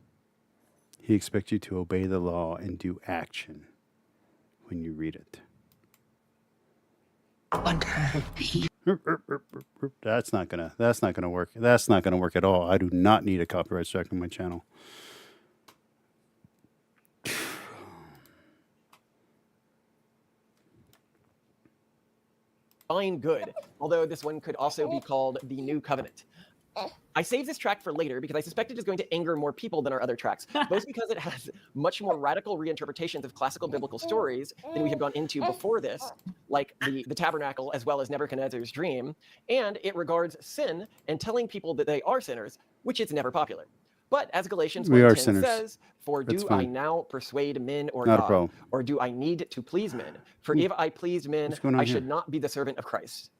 He expects you to obey the law and do action when you read it. That's not gonna work. That's not gonna work at all. I do not need a copyright strike on my channel. Fine, good. Although this one could also be called the New Covenant. I saved this track for later because I suspect it is going to anger more people than our other tracks, both because it has much more radical reinterpretations of classical biblical stories than we have gone into before this, like the tabernacle as well as Nebuchadnezzar's dream, and it regards sin and telling people that they are sinners, which is never popular. But as Galatians 1:10 says, for do I now persuade men or God, or do I need to please men? For if I pleased men, I should not be the servant of Christ.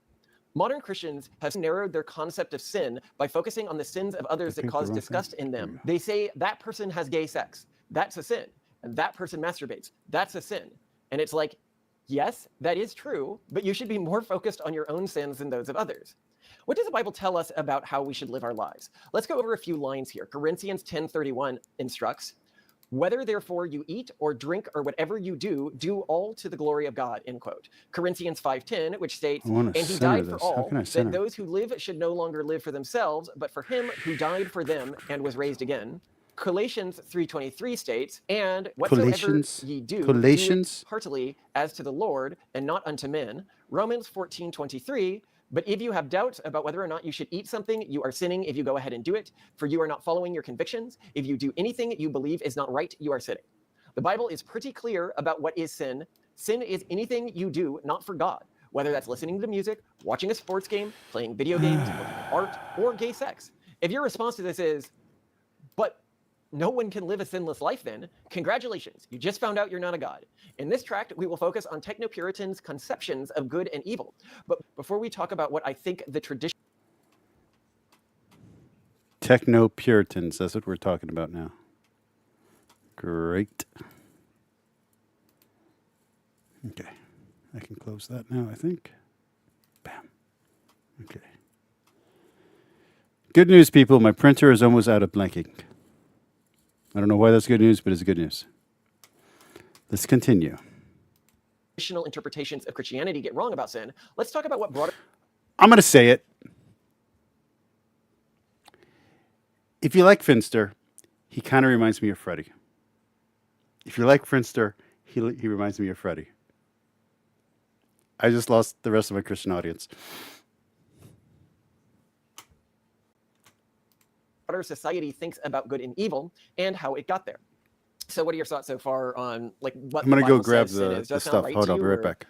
Modern Christians have narrowed their concept of sin by focusing on the sins of others that cause disgust in them. They say that person has gay sex, that's a sin, and that person masturbates, that's a sin. And it's like, yes, that is true, but you should be more focused on your own sins than those of others. What does the Bible tell us about how we should live our lives? Let's go over a few lines here. Corinthians 10:31 instructs, whether therefore you eat or drink or whatever you do, do all to the glory of God, end quote. Corinthians 5:10, which states, and he died for all, that those who live should no longer live for themselves, but for him who died for them and was raised again. Galatians 3:23 states, and whatsoever ye do, do it heartily as to the Lord and not unto men. Romans 14:23, but if you have doubts about whether or not you should eat something, you are sinning if you go ahead and do it, for you are not following your convictions. If you do anything you believe is not right, you are sinning. The Bible is pretty clear about what is sin. Sin is anything you do not for God, whether that's listening to music, watching a sports game, playing video games, art, or gay sex. If your response to this is, but no one can live a sinless life then, congratulations, you just found out you're not a god. In this tract, we will focus on techno-Puritans' conceptions of good and evil. But before we talk about what I think the tradition... Techno-Puritans, that's what we're talking about now. Great. Okay, I can close that now, I think. Bam. Okay. Good news, people, my printer is almost out of blank ink. I don't know why that's good news, but it's good news. Let's continue. Traditional interpretations of Christianity get wrong about sin. Let's talk about what broader... I'm going to say it. If you like Finster, he kind of reminds me of Freddy. If you like Finster, he reminds me of Freddy. I just lost the rest of my Christian audience. Broader society thinks about good and evil and how it got there. So what are your thoughts so far on what I'm going to go grab the stuff. Hold on, I'll be right back.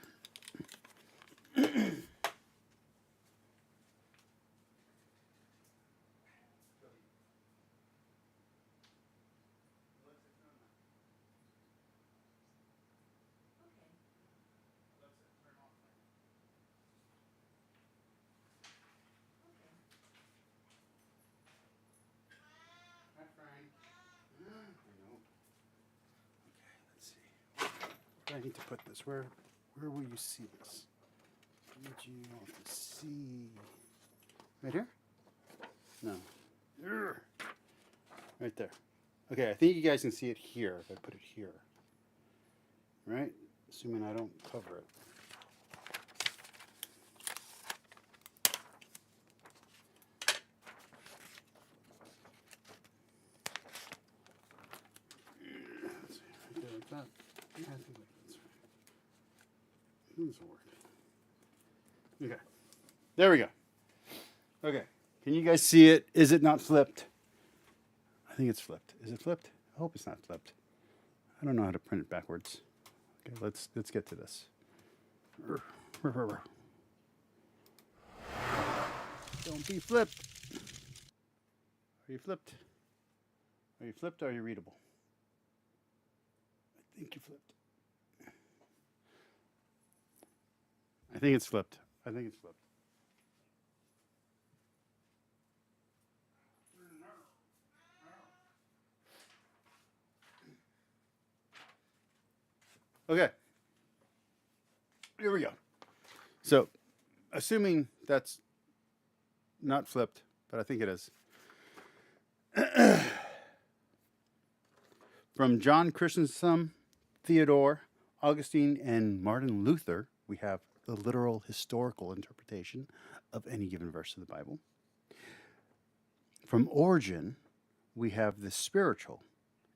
I need to put this where Where will you see this? Would you want to see? Right here? No. Urgh. Right there. Okay, I think you guys can see it here if I put it here. Right? Assuming I don't cover it. Let's see, right there like that. Yeah, I think that's right. This will work. Okay. There we go. Okay. Can you guys see it? Is it not flipped? I think it's flipped. Is it flipped? I hope it's not flipped. I don't know how to print it backwards. Okay, let's get to this. Don't be flipped. Are you flipped? Are you flipped or are you readable? I think you flipped. I think it's flipped. I think it's flipped. Okay. Here we go. So, assuming that's not flipped, but I think it is. From John Chrysostom, Theodore, Augustine, and Martin Luther, we have the literal historical interpretation of any given verse of the Bible. From Origen, we have the spiritual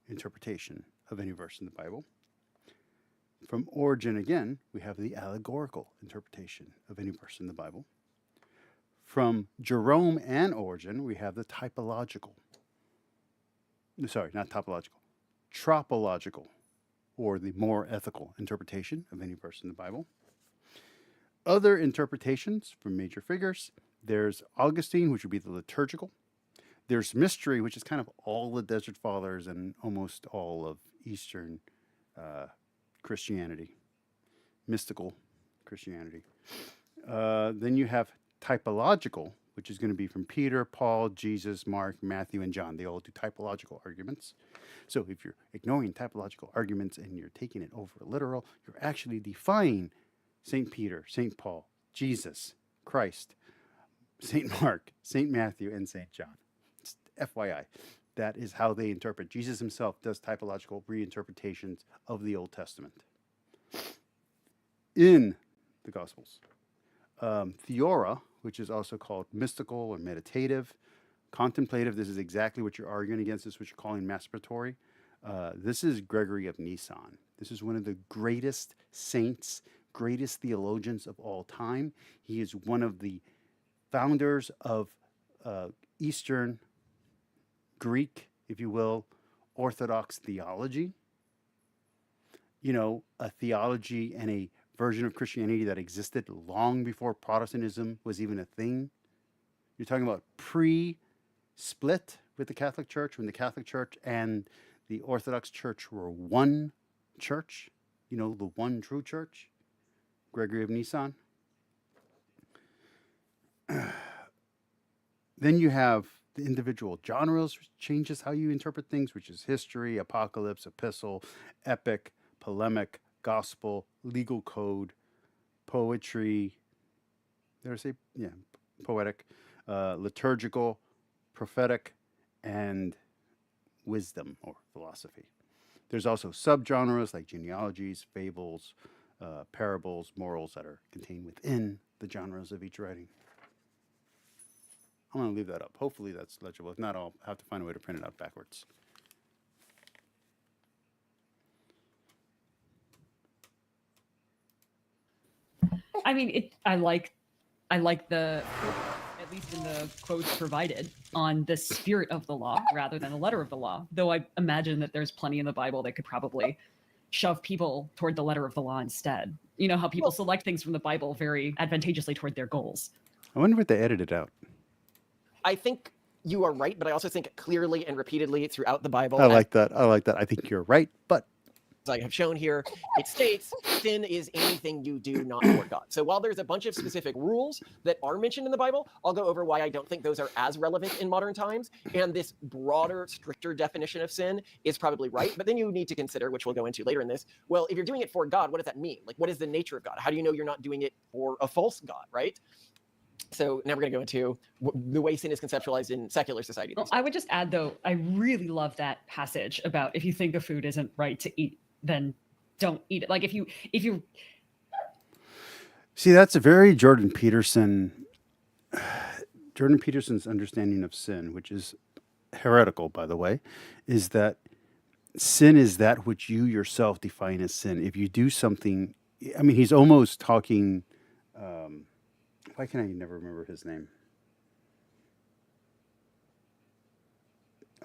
interpretation of any verse in the Bible. From Origen again, we have the allegorical interpretation of any verse in the Bible. From Jerome and Origen, we have the tropological, or the more ethical interpretation of any verse in the Bible. Other interpretations from major figures, there's Augustine, which would be the liturgical. There's mystery, which is kind of all the Desert Fathers and almost all of Eastern Christianity, mystical Christianity. Then you have typological, which is going to be from Peter, Paul, Jesus, Mark, Matthew, and John. They all do typological arguments. So if you're ignoring typological arguments and you're taking it over literal, you're actually defying St. Peter, St. Paul, Jesus, Christ, St. Mark, St. Matthew, and St. John. It's FYI. That is how they interpret. Jesus himself does typological reinterpretations of the Old Testament in the Gospels. Theora, which is also called mystical or meditative, contemplative. This is exactly what you're arguing against. This is what you're calling masturbatory. This is Gregory of Nyssa. This is one of the greatest saints, greatest theologians of all time. He is one of the founders of Eastern Greek, if you will, Orthodox theology. You know, a theology and a version of Christianity that existed long before Protestantism was even a thing. You're talking about pre-split with the Catholic Church, when the Catholic Church and the Orthodox Church were one church, you know, the one true church. Gregory of Nyssa. Then you have the individual genres, which changes how you interpret things, which is history, apocalypse, epistle, epic, polemic, gospel, legal code, poetry. Did I say? Yeah, poetic, liturgical, prophetic, and wisdom or philosophy. There's also subgenres like genealogies, fables, parables, morals that are contained within the genres of each writing. I'm going to leave that up. Hopefully that's legible. If not, I'll have to find a way to print it out backwards. I mean, I like the, at least in the quotes provided, on the spirit of the law rather than the letter of the law. Though I imagine that there's plenty in the Bible that could probably shove people toward the letter of the law instead. You know how people select things from the Bible very advantageously toward their goals. I wonder if they edited out. I think you are right, but I also think clearly and repeatedly throughout the Bible. I like that. I think you're right, but I have shown here, it states sin is anything you do not for God. So while there's a bunch of specific rules that are mentioned in the Bible, I'll go over why I don't think those are as relevant in modern times. And this broader, stricter definition of sin is probably right. But then you need to consider, which we'll go into later in this, well, if you're doing it for God, what does that mean? Like, what is the nature of God? How do you know you're not doing it for a false God, right? So now we're going to go into the way sin is conceptualized in secular society. Well, I would just add, though, I really love that passage about if you think a food isn't right to eat, then don't eat it. Like if you See, that's a very Jordan Peterson's understanding of sin, which is heretical, by the way, is that sin is that which you yourself define as sin. If you do something, I mean, he's almost talking. Why can I never remember his name?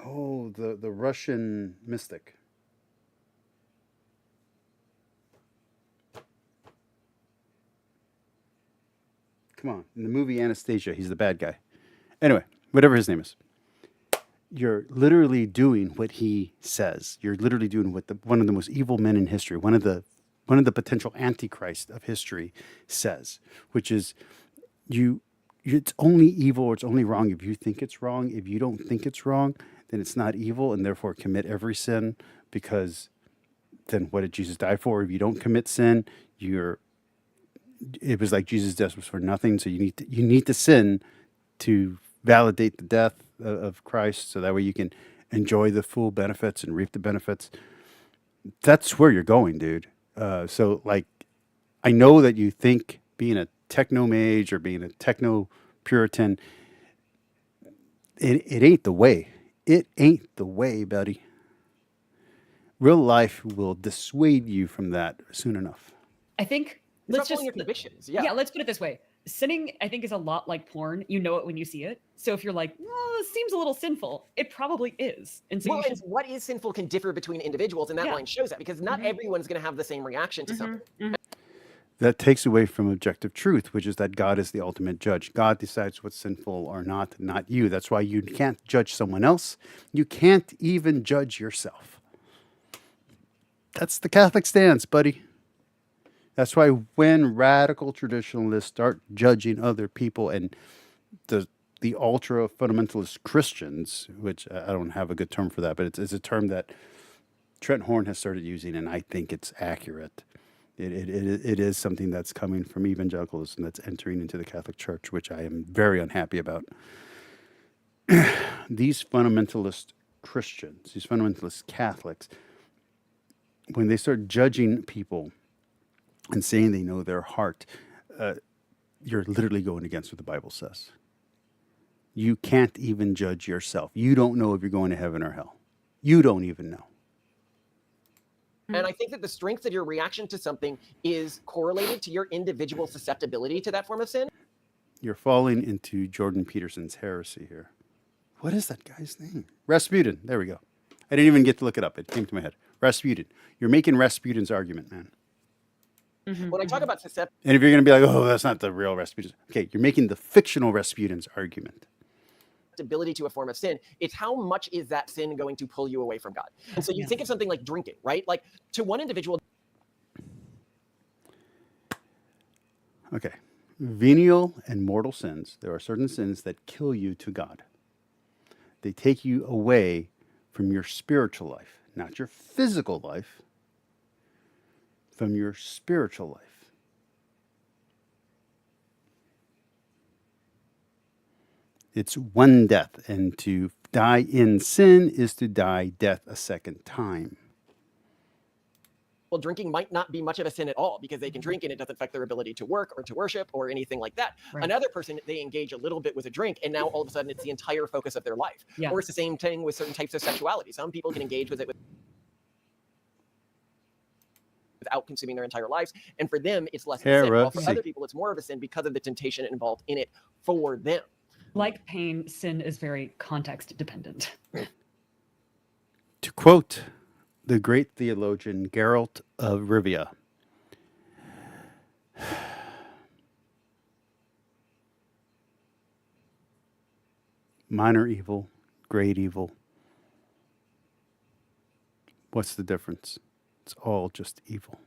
Oh, the Russian mystic. Come on, in the movie Anastasia, he's the bad guy. Anyway, whatever his name is. You're literally doing what he says. You're literally doing what one of the most evil men in history, one of the potential antichrist of history says, which is it's only evil or it's only wrong if you think it's wrong. If you don't think it's wrong, then it's not evil, and therefore commit every sin, because then what did Jesus die for? If you don't commit sin, it was like Jesus' death was for nothing. So you need to sin to validate the death of Christ, so that way you can enjoy the full benefits and reap the benefits. That's where you're going, dude. So like, I know that you think being a techno mage or being a techno Puritan, it ain't the way. It ain't the way, buddy. Real life will dissuade you from that soon enough. I think It's let's not just your convictions. Yeah. let's put it this way. Sinning, I think, is a lot like porn. You know it when you see it. So if you're like, well, this seems a little sinful, it probably is. And so Well, you and should, what is sinful can differ between individuals, and that line shows that, because not everyone's going to have the same reaction to something. That takes away from objective truth, which is that God is the ultimate judge. God decides what's sinful or not you. That's why you can't judge someone else. You can't even judge yourself. That's the Catholic stance, buddy. That's why when radical traditionalists start judging other people, and the ultra fundamentalist Christians, which I don't have a good term for that, but it's a term that Trent Horn has started using, and I think it's accurate. It is something that's coming from evangelicalism that's entering into the Catholic Church, which I am very unhappy about. These fundamentalist Christians, these fundamentalist Catholics, when they start judging people and saying they know their heart, you're literally going against what the Bible says. You can't even judge yourself. You don't know if you're going to heaven or hell. You don't even know. And I think that the strength of your reaction to something is correlated to your individual susceptibility to that form of sin. You're falling into Jordan Peterson's heresy here. What is that guy's name? Rasputin. There we go. I didn't even get to look it up. It came to my head. Rasputin. You're making Rasputin's argument, man. When I talk about susceptibility, And if you're going to be like, oh, that's not the real Rasputin. Okay, you're making the fictional Rasputin's argument. to a form of sin, it's how much is that sin going to pull you away from God. And so you think of something like drinking, right? Like, to one individual. Okay. Venial and mortal sins. There are certain sins that kill you to God. They take you away from your spiritual life, not your physical life, from your spiritual life. It's one death, and to die in sin is to die death a second time. Well, drinking might not be much of a sin at all, because they can drink and it doesn't affect their ability to work or to worship or anything like that. Right. Another person, they engage a little bit with a drink, and now all of a sudden it's the entire focus of their life. Yeah. Or it's the same thing with certain types of sexuality. Some people can engage with it without consuming their entire lives, and for them it's less of a sin. While for Heresy. other people it's more of a sin because of the temptation involved in it for them. like pain, sin is very context dependent. To quote the great theologian Geralt of Rivia, minor evil, great evil. What's the difference? It's all just evil.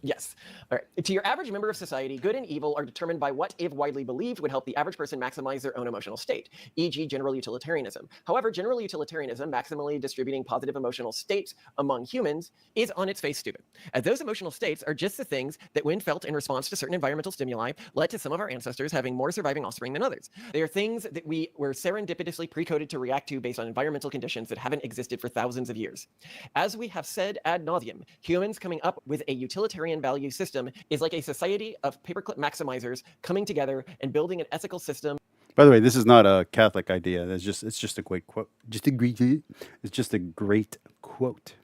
Yes. All right. To your average member of society, good and evil are determined by what, if widely believed, would help the average person maximize their own emotional state, e.g., general utilitarianism. However, general utilitarianism, maximally distributing positive emotional states among humans, is on its face stupid, as those emotional states are just the things that, when felt in response to certain environmental stimuli, led to some of our ancestors having more surviving offspring than others. They are things that we were serendipitously pre-coded to react to based on environmental conditions that haven't existed for thousands of years. As we have said ad nauseum, humans coming up with a utilitarian value system is like a society of paperclip maximizers coming together and building an ethical system. By the way, this is not a Catholic idea. It's just a great quote. It's just a great quote.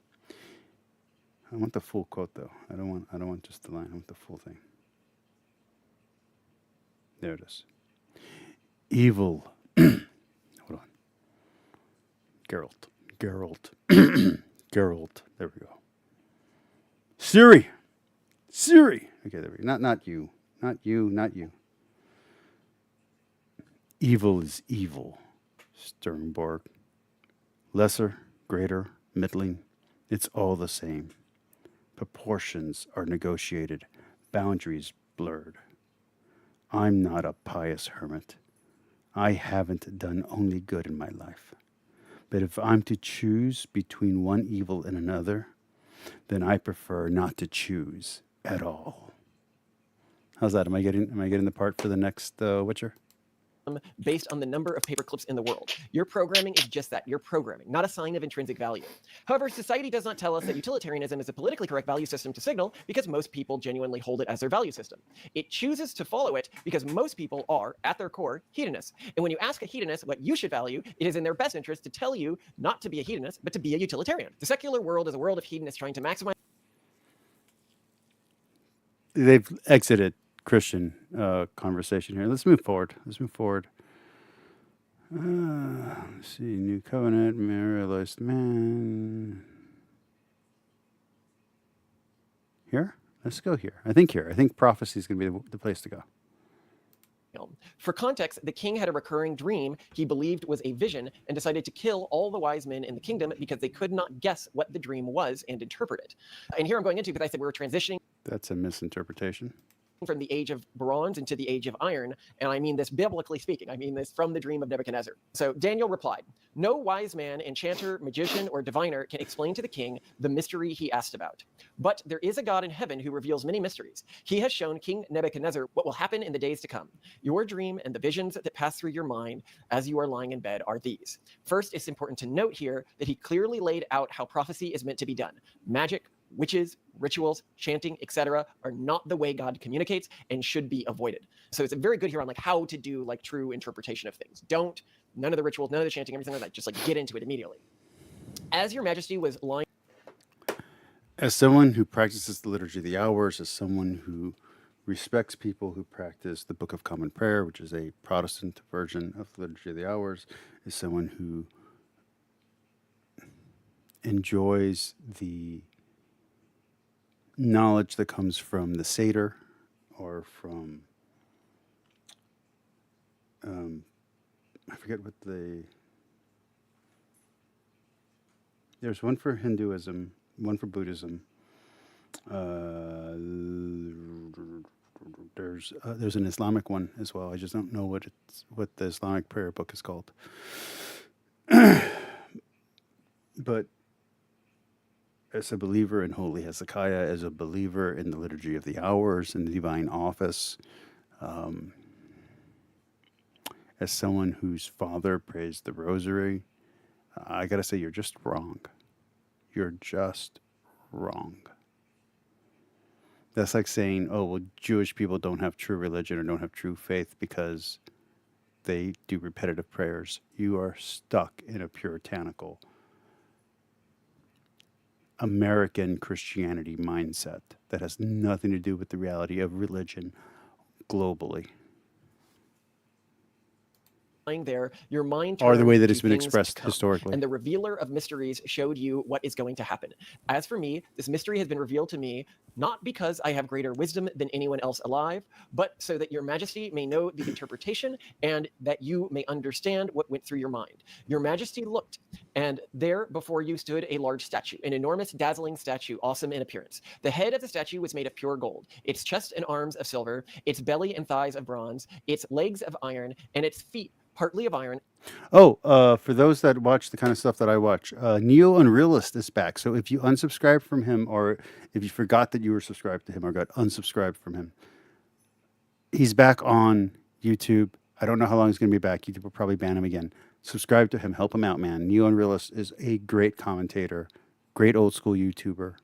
I want the full quote though. I don't want just the line. I want the full thing. There it is. Evil. Hold on. Geralt. Geralt. There we go. Siri. Okay, there we go. Not you. Not you. Evil is evil. Sternborg. Lesser, greater, middling. It's all the same. Proportions are negotiated. Boundaries blurred. I'm not a pious hermit. I haven't done only good in my life. But if I'm to choose between one evil and another, then I prefer not to choose at all. How's that? Am I getting the part for the next Witcher? Based on the number of paperclips in the world. Your programming is just that. You're programming, not a sign of intrinsic value. However, society does not tell us that utilitarianism is a politically correct value system to signal because most people genuinely hold it as their value system. It chooses to follow it because most people are, at their core, hedonists. And when you ask a hedonist what you should value, it is in their best interest to tell you not to be a hedonist, but to be a utilitarian. The secular world is a world of hedonists trying to maximize. They've exited Christian conversation here. Let's move forward. Let's see. New Covenant, Realized Man. Here? Let's go here. I think prophecy is going to be the place to go. For context, the king had a recurring dream he believed was a vision and decided to kill all the wise men in the kingdom because they could not guess what the dream was and interpret it. And here I'm going into, because I said we were transitioning. That's a misinterpretation. From the age of bronze into the age of iron, and I mean this biblically speaking. I mean this from the dream of Nebuchadnezzar. So Daniel replied, "No wise man, enchanter, magician, or diviner can explain to the king the mystery he asked about. But there is a God in heaven who reveals many mysteries. He has shown King Nebuchadnezzar what will happen in the days to come. Your dream and the visions that pass through your mind as you are lying in bed are these." First, it's important to note here that he clearly laid out how prophecy is meant to be done. Magic, witches, rituals, chanting, etc. are not the way God communicates and should be avoided. So it's very good here on like how to do like true interpretation of things. None of the rituals, none of the chanting, everything like that. Just like get into it immediately. As your majesty was lying. As someone who practices the Liturgy of the Hours, as someone who respects people who practice the Book of Common Prayer, which is a Protestant version of the Liturgy of the Hours, as someone who enjoys the knowledge that comes from the Seder or from I forget what there's one for Hinduism, one for Buddhism. There's an Islamic one as well. I just don't know what the Islamic prayer book is called. But as a believer in Holy Hezekiah, as a believer in the Liturgy of the Hours and the Divine Office, as someone whose father prays the Rosary, I gotta say, you're just wrong. You're just wrong. That's like saying, oh, well, Jewish people don't have true religion or don't have true faith because they do repetitive prayers. You are stuck in a puritanical American Christianity mindset that has nothing to do with the reality of religion globally. lying there, your mind Or the way turned that to it's been things to expressed come, historically. and the revealer of mysteries showed you what is going to happen. As for me, this mystery has been revealed to me not because I have greater wisdom than anyone else alive, but so that your majesty may know the interpretation and that you may understand what went through your mind. Your majesty looked, and there before you stood a large statue, an enormous, dazzling statue, awesome in appearance. The head of the statue was made of pure gold, its chest and arms of silver, its belly and thighs of bronze, its legs of iron, and its feet partly of iron. Oh, for those that watch the kind of stuff that I watch, Neo Unrealist is back. So if you unsubscribe from him, or if you forgot that you were subscribed to him or got unsubscribed from him, he's back on YouTube. I don't know how long he's going to be back. YouTube will probably ban him again. Subscribe to him. Help him out, man. Neo Unrealist is a great commentator, great old school YouTuber.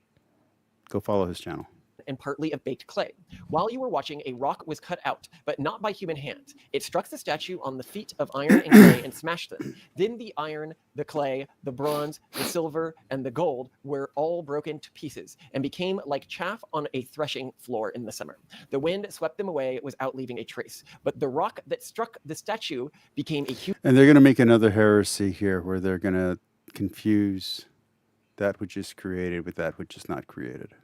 Go follow his channel. And partly of baked clay. While you were watching, a rock was cut out, but not by human hands. It struck the statue on the feet of iron and clay and smashed them. Then the iron, the clay, the bronze, the silver, and the gold were all broken to pieces and became like chaff on a threshing floor in the summer. The wind swept them away without leaving a trace. But the rock that struck the statue became a huge... And they're going to make another heresy here where they're going to confuse that which is created with that which is not created.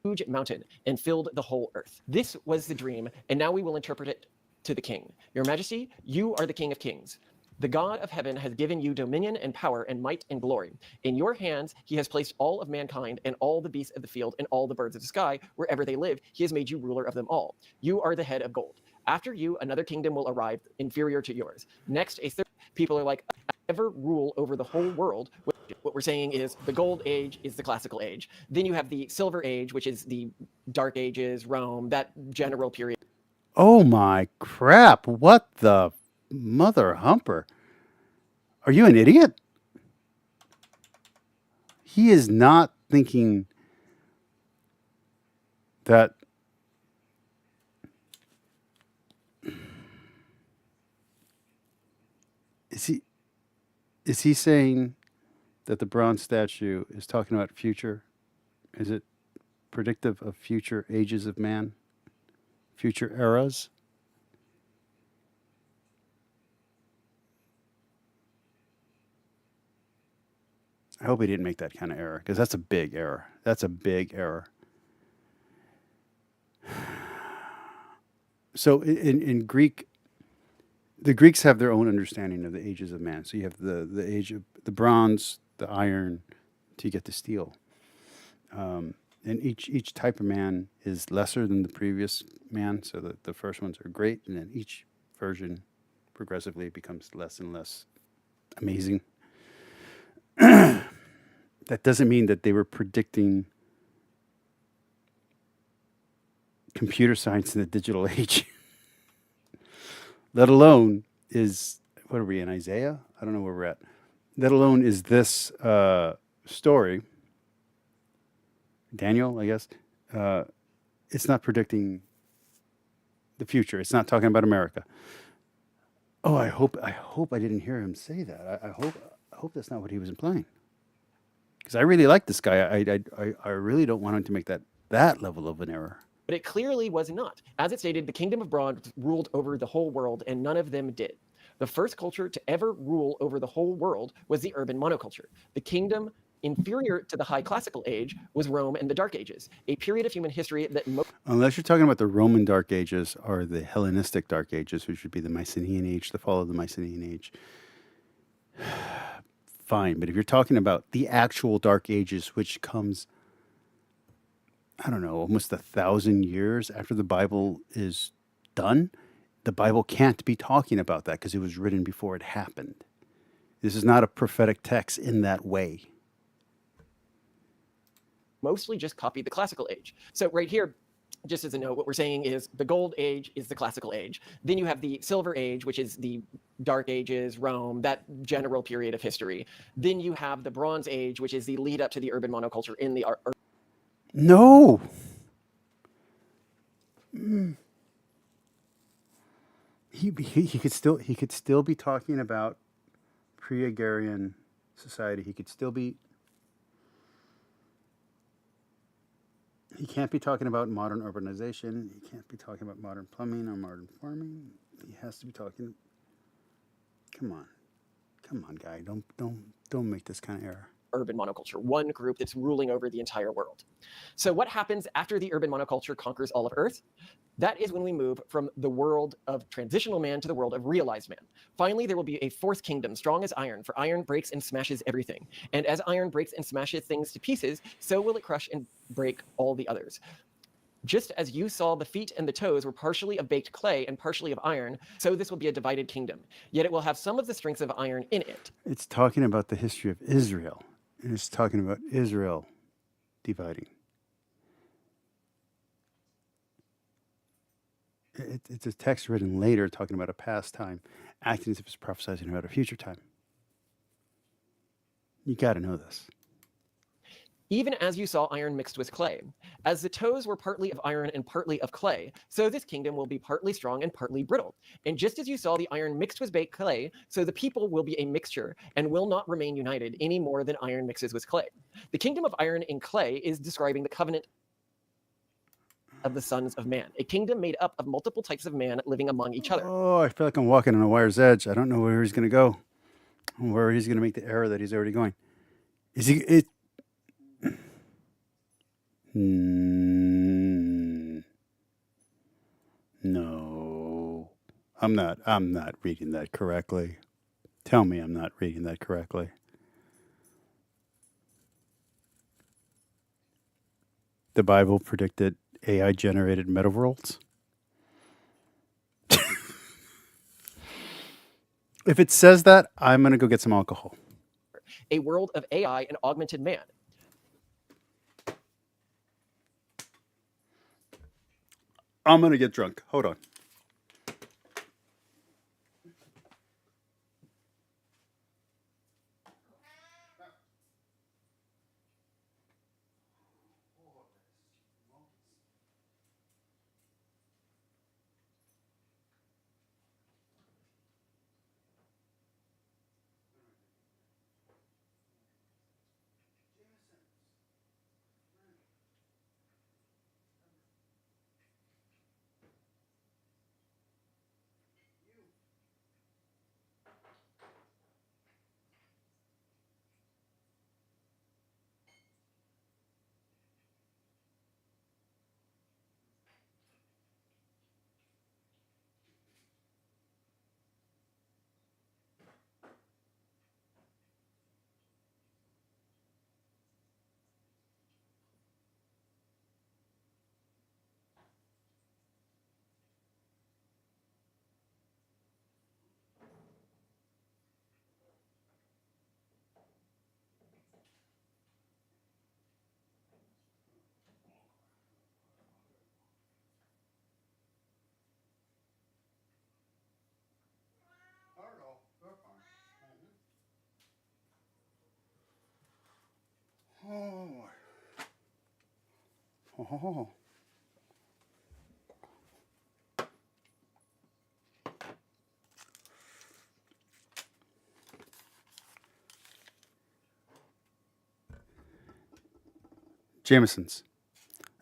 Huge mountain and filled the whole earth. This was the dream, and now we will interpret it to the king. Your majesty, you are the king of kings. The God of heaven has given you dominion and power and might and glory. In your hands, he has placed all of mankind and all the beasts of the field and all the birds of the sky. Wherever they live, he has made you ruler of them all. You are the head of gold. After you, another kingdom will arrive inferior to yours. Next, a third people are like, ever rule over the whole world. What we're saying is the gold age is the classical age. Then you have the silver age, which is the dark ages, Rome, that general period. Oh my crap. What the mother humper? Are you an idiot? He is not thinking that is he saying that the bronze statue is talking about future? Is it predictive of future ages of man? Future eras? I hope he didn't make that kind of error, because that's a big error. That's a big error. So in Greek, the Greeks have their own understanding of the ages of man. So you have the age of the bronze, the iron, till you get to steel. And each type of man is lesser than the previous man. So the first ones are great, and then each version progressively becomes less and less amazing. That doesn't mean that they were predicting computer science in the digital age. Let alone is, what are we in, Isaiah? I don't know where we're at. Let alone is this story, Daniel, I guess, it's not predicting the future. It's not talking about America. Oh, I hope I didn't hear him say that. I hope that's not what he was implying. Because I really like this guy. I really don't want him to make that level of an error. But it clearly was not. As it stated, the kingdom of bronze ruled over the whole world, and none of them did. The first culture to ever rule over the whole world was the urban monoculture. The kingdom inferior to the high classical age was Rome and the Dark Ages, a period of human history that unless you're talking about the Roman Dark Ages or the Hellenistic Dark Ages, which would be the Mycenaean Age, the fall of the Mycenaean Age. Fine, but if you're talking about the actual Dark Ages, which comes, I don't know, almost 1,000 years after the Bible is done, the Bible can't be talking about that because it was written before it happened. This is not a prophetic text in that way. Mostly just copied the classical age. So right here, just as a note, what we're saying is the gold age is the classical age. Then you have the silver age, which is the dark ages, Rome, that general period of history. Then you have the bronze age, which is the lead up to the urban monoculture in the No. He could still be talking about pre-agrarian society. He can't be talking about modern urbanization. He can't be talking about modern plumbing or modern farming. He has to be talking. Come on, guy. Don't make this kind of error. Urban monoculture, one group that's ruling over the entire world. So what happens after the urban monoculture conquers all of Earth? That is when we move from the world of transitional man to the world of realized man. Finally, there will be a fourth kingdom, strong as iron, for iron breaks and smashes everything. And as iron breaks and smashes things to pieces, so will it crush and break all the others. Just as you saw the feet and the toes were partially of baked clay and partially of iron, so this will be a divided kingdom. Yet it will have some of the strengths of iron in it. It's talking about the history of Israel. And it's talking about Israel dividing. It's a text written later talking about a past time, acting as if it's prophesizing about a future time. You got to know this. Even as you saw iron mixed with clay, as the toes were partly of iron and partly of clay, so this kingdom will be partly strong and partly brittle. And just as you saw the iron mixed with baked clay, so the people will be a mixture and will not remain united any more than iron mixes with clay. The kingdom of iron and clay is describing the covenant of the sons of man, a kingdom made up of multiple types of man living among each other. Oh, I feel like I'm walking on a wire's edge. I don't know where he's going to go, where he's going to make the error that he's already going. Is he? No, I'm not reading that correctly. Tell me I'm not reading that correctly. The Bible predicted AI generated meta worlds. If it says that, I'm going to go get some alcohol. A world of AI and augmented man. I'm going to get drunk. Hold on. Oh. Jameson's.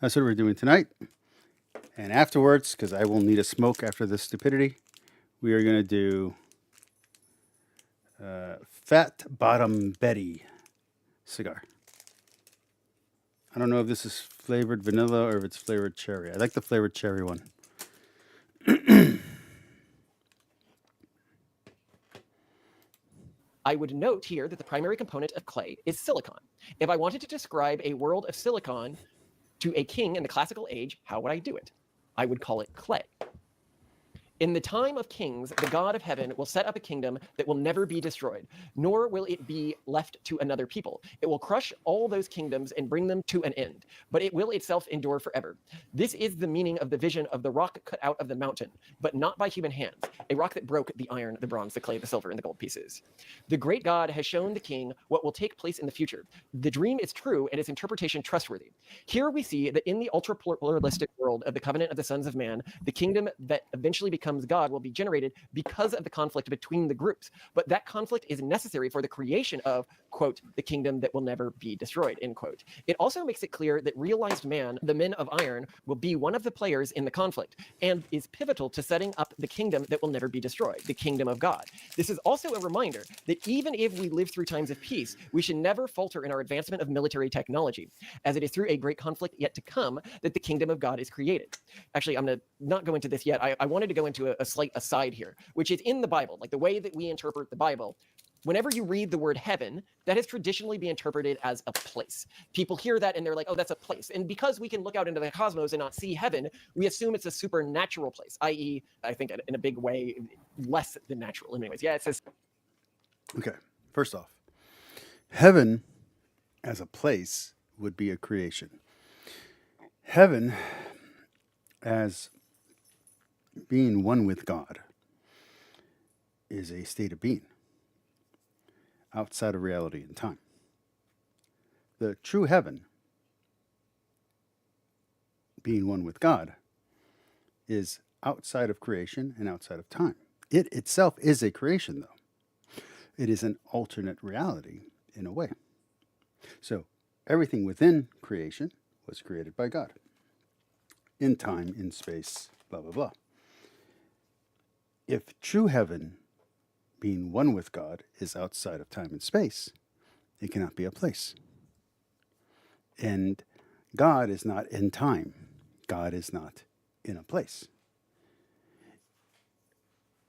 That's what we're doing tonight. And afterwards, because I will need a smoke after this stupidity, we are going to do Fat Bottom Betty cigar. I don't know if this is flavored vanilla or if it's flavored cherry. I like the flavored cherry one. I would note here that the primary component of clay is silicon. If I wanted to describe a world of silicon to a king in the classical age, how would I do it? I would call it clay. In the time of kings, the God of heaven will set up a kingdom that will never be destroyed, nor will it be left to another people. It will crush all those kingdoms and bring them to an end, but it will itself endure forever. This is the meaning of the vision of the rock cut out of the mountain, but not by human hands, a rock that broke the iron, the bronze, the clay, the silver, and the gold pieces. The great God has shown the king what will take place in the future. The dream is true and its interpretation trustworthy. Here we see that in the ultra-pluralistic world of the covenant of the sons of man, the kingdom that eventually becomes becomes God will be generated because of the conflict between the groups. But that conflict is necessary for the creation of, quote, the kingdom that will never be destroyed, end quote. It also makes it clear that realized man, the men of iron, will be one of the players in the conflict and is pivotal to setting up the kingdom that will never be destroyed, the kingdom of God. This is also a reminder that even if we live through times of peace, we should never falter in our advancement of military technology, as it is through a great conflict yet to come that the kingdom of God is created. Actually, I'm going to not go into this yet. I wanted to go into a slight aside here, which is in the Bible, like the way that we interpret the Bible. Whenever you read the word heaven, that has traditionally been interpreted as a place. People hear that and they're like, oh, that's a place. And because we can look out into the cosmos and not see heaven, we assume it's a supernatural place, i.e., I think in a big way, less than natural. Anyways, yeah, it says. Okay, first off, heaven as a place would be a creation. Heaven as being one with God is a state of being outside of reality and time. The true heaven, being one with God, is outside of creation and outside of time. It itself is a creation, though. It is an alternate reality in a way. So everything within creation was created by God. In time, in space, blah, blah, blah. If true heaven, being one with God, is outside of time and space, it cannot be a place. And God is not in time. God is not in a place.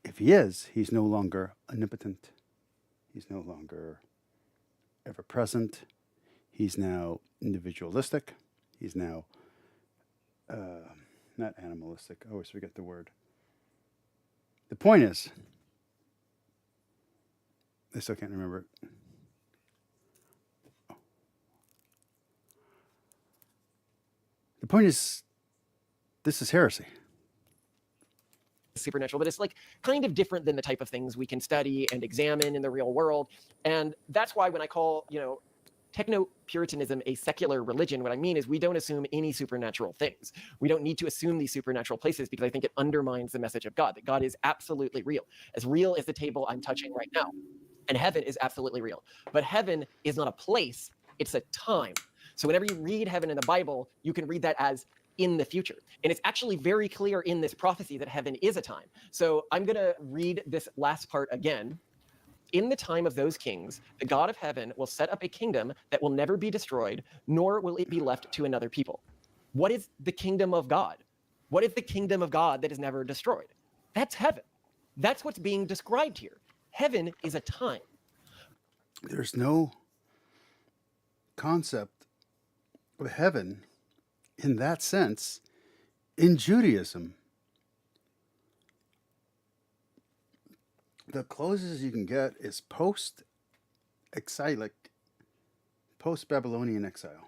If he is, he's no longer omnipotent. He's no longer ever present. He's now individualistic. He's now not animalistic. I always forget the word. The point is, I still can't remember it. The point is, this is heresy. Supernatural, but it's like kind of different than the type of things we can study and examine in the real world. And that's why when I call, techno-Puritanism a secular religion, what I mean is we don't assume any supernatural things. We don't need to assume these supernatural places because I think it undermines the message of God, that God is absolutely real as the table I'm touching right now. And heaven is absolutely real. But heaven is not a place, it's a time. So whenever you read heaven in the Bible, you can read that as in the future. And it's actually very clear in this prophecy that heaven is a time. So I'm going to read this last part again. In the time of those kings, the God of heaven will set up a kingdom that will never be destroyed, nor will it be left to another people. What is the kingdom of God? What is the kingdom of God that is never destroyed? That's heaven. That's what's being described here. Heaven is a time. There's no concept of heaven in that sense in Judaism. The closest you can get is post-exilic, post-Babylonian exile,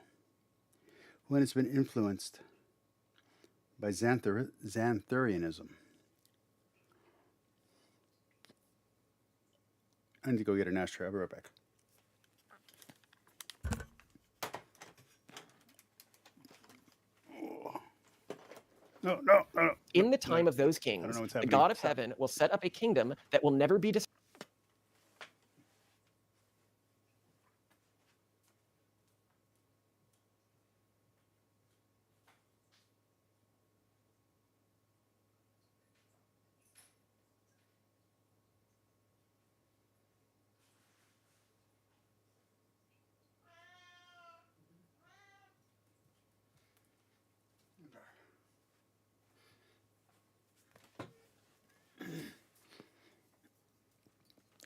when it's been influenced by Xanthurianism. I need to go get an ashtray. I'll be right back. No. In the time of those kings, the God of heaven will set up a kingdom that will never be destroyed.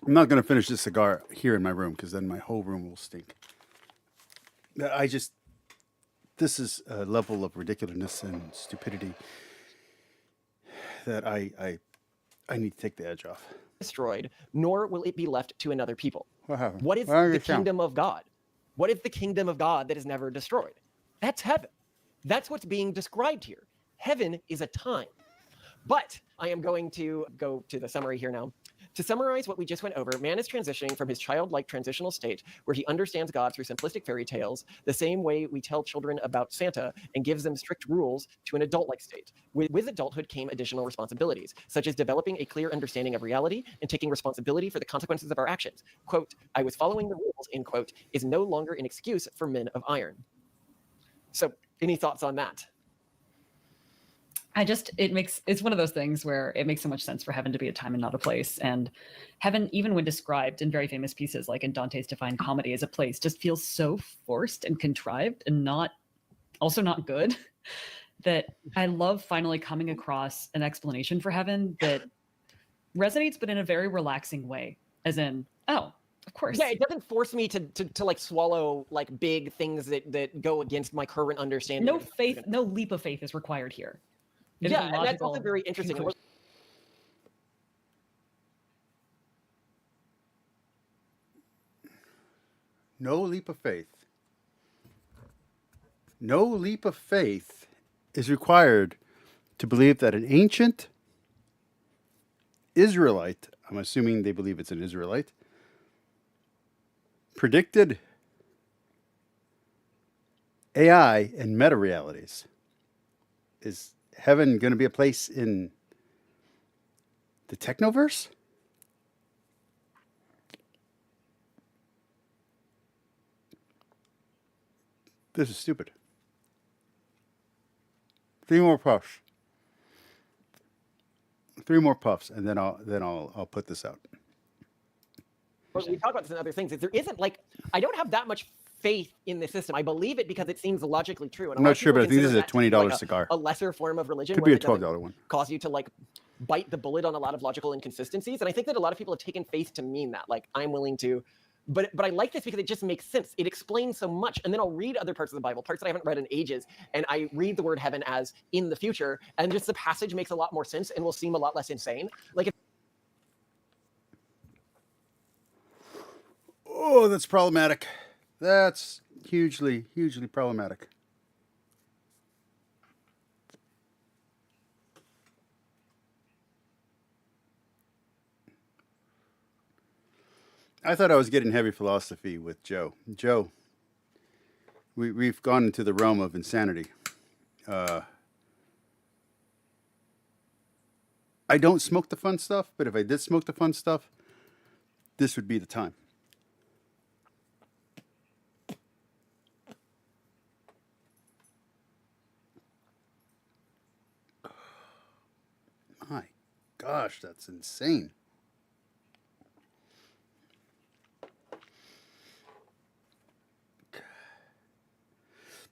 I'm not going to finish this cigar here in my room because then my whole room will stink. This is a level of ridiculousness and stupidity that I need to take the edge off. Destroyed, nor will it be left to another people. What happened? What is the kingdom of God? What is the kingdom of God that is never destroyed? That's heaven. That's what's being described here. Heaven is a time. But I am going to go to the summary here now. To summarize what we just went over, man is transitioning from his childlike transitional state, where he understands God through simplistic fairy tales, the same way we tell children about Santa and gives them strict rules, to an adult-like state. With adulthood came additional responsibilities, such as developing a clear understanding of reality and taking responsibility for the consequences of our actions. Quote, I was following the rules, end quote, is no longer an excuse for men of iron. So, any thoughts on that? It's one of those things where it makes so much sense for heaven to be a time and not a place. And heaven, even when described in very famous pieces like in Dante's Divine Comedy as a place, just feels so forced and contrived and not good, that I love finally coming across an explanation for heaven that resonates, but in a very relaxing way, as in, oh, of course. Yeah, it doesn't force me to like swallow like big things that go against my current understanding. No leap of faith is required here. It is Yeah, a and that's also logical very interesting. conclusion. No leap of faith. No leap of faith is required to believe that an ancient Israelite, I'm assuming they believe it's an Israelite, predicted AI and meta realities. Is heaven going to be a place in the Technoverse? This is stupid. 3 more puffs. 3 more puffs, and then I'll put this out. But we talk about this in other things. There isn't like I don't have that much faith in the system. I believe it because it seems logically true. And I'm not sure, but I think this is a $20 cigar. A lesser form of religion. Could be where a it doesn't $12 one. Cause you to like bite the bullet on a lot of logical inconsistencies. And I think that a lot of people have taken faith to mean that. Like I'm willing to. But I like this because it just makes sense. It explains so much. And then I'll read other parts of the Bible, parts that I haven't read in ages, and I read the word heaven as in the future, and just the passage makes a lot more sense and will seem a lot less insane. Like. Oh, that's problematic. That's hugely problematic. I thought I was getting heavy philosophy with Joe. Joe, we've gone into the realm of insanity. I don't smoke the fun stuff, but if I did smoke the fun stuff, this would be the time. My gosh, that's insane.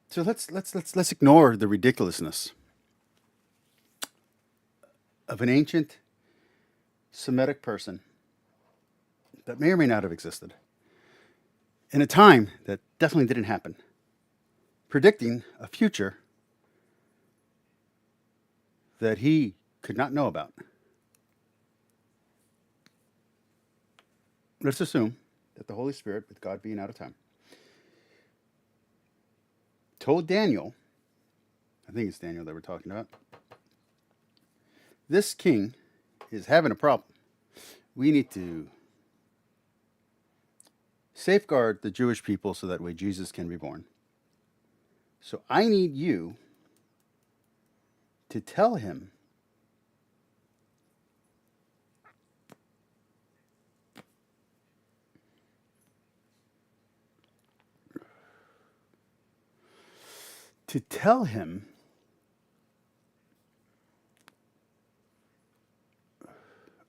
So let's ignore the ridiculousness of an ancient Semitic person that may or may not have existed in a time that definitely didn't happen, predicting a future that he could not know about. Let's assume that the Holy Spirit, with God being out of time, told Daniel, I think it's Daniel that we're talking about, this king is having a problem. We need to safeguard the Jewish people so that way Jesus can be born. So I need you to tell him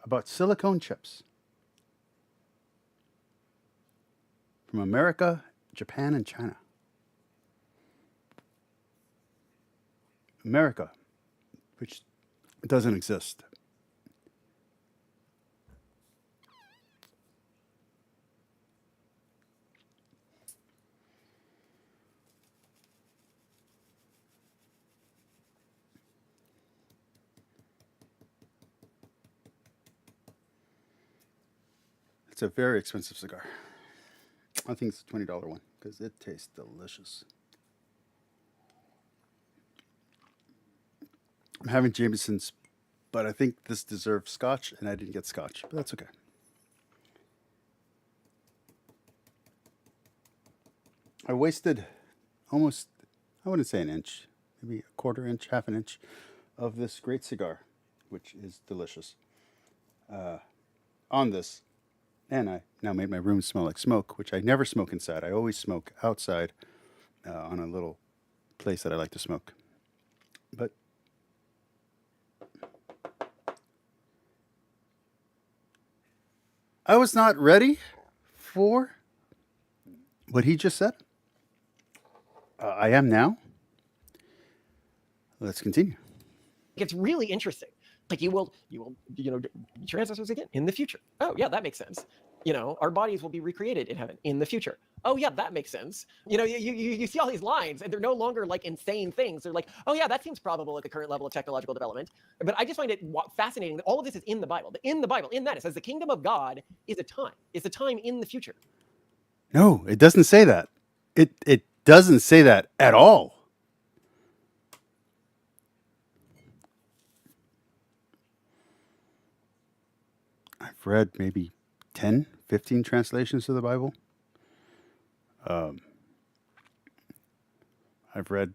about silicone chips from America, Japan, and China. America, which doesn't exist. It's a very expensive cigar. I think it's a $20 one because it tastes delicious. I'm having Jameson's, but I think this deserves scotch, and I didn't get scotch, but that's okay. I wasted almost, I wouldn't say an inch, maybe a quarter inch, half an inch of this great cigar, which is delicious, on this. And I now made my room smell like smoke, which I never smoke inside. I always smoke outside on a little place that I like to smoke. But I was not ready for what he just said. I am now. Let's continue. It's really interesting. Like you will, your ancestors again in the future. Oh yeah, that makes sense. Our bodies will be recreated in heaven in the future. Oh yeah, that makes sense. You see all these lines, and they're no longer like insane things. They're like, oh yeah, that seems probable at the current level of technological development. But I just find it fascinating that all of this is in the Bible. In the Bible, in that it says the kingdom of God is a time. It's a time in the future. No, it doesn't say that. It doesn't say that at all. I've read maybe 10, 15 translations of the Bible. I've read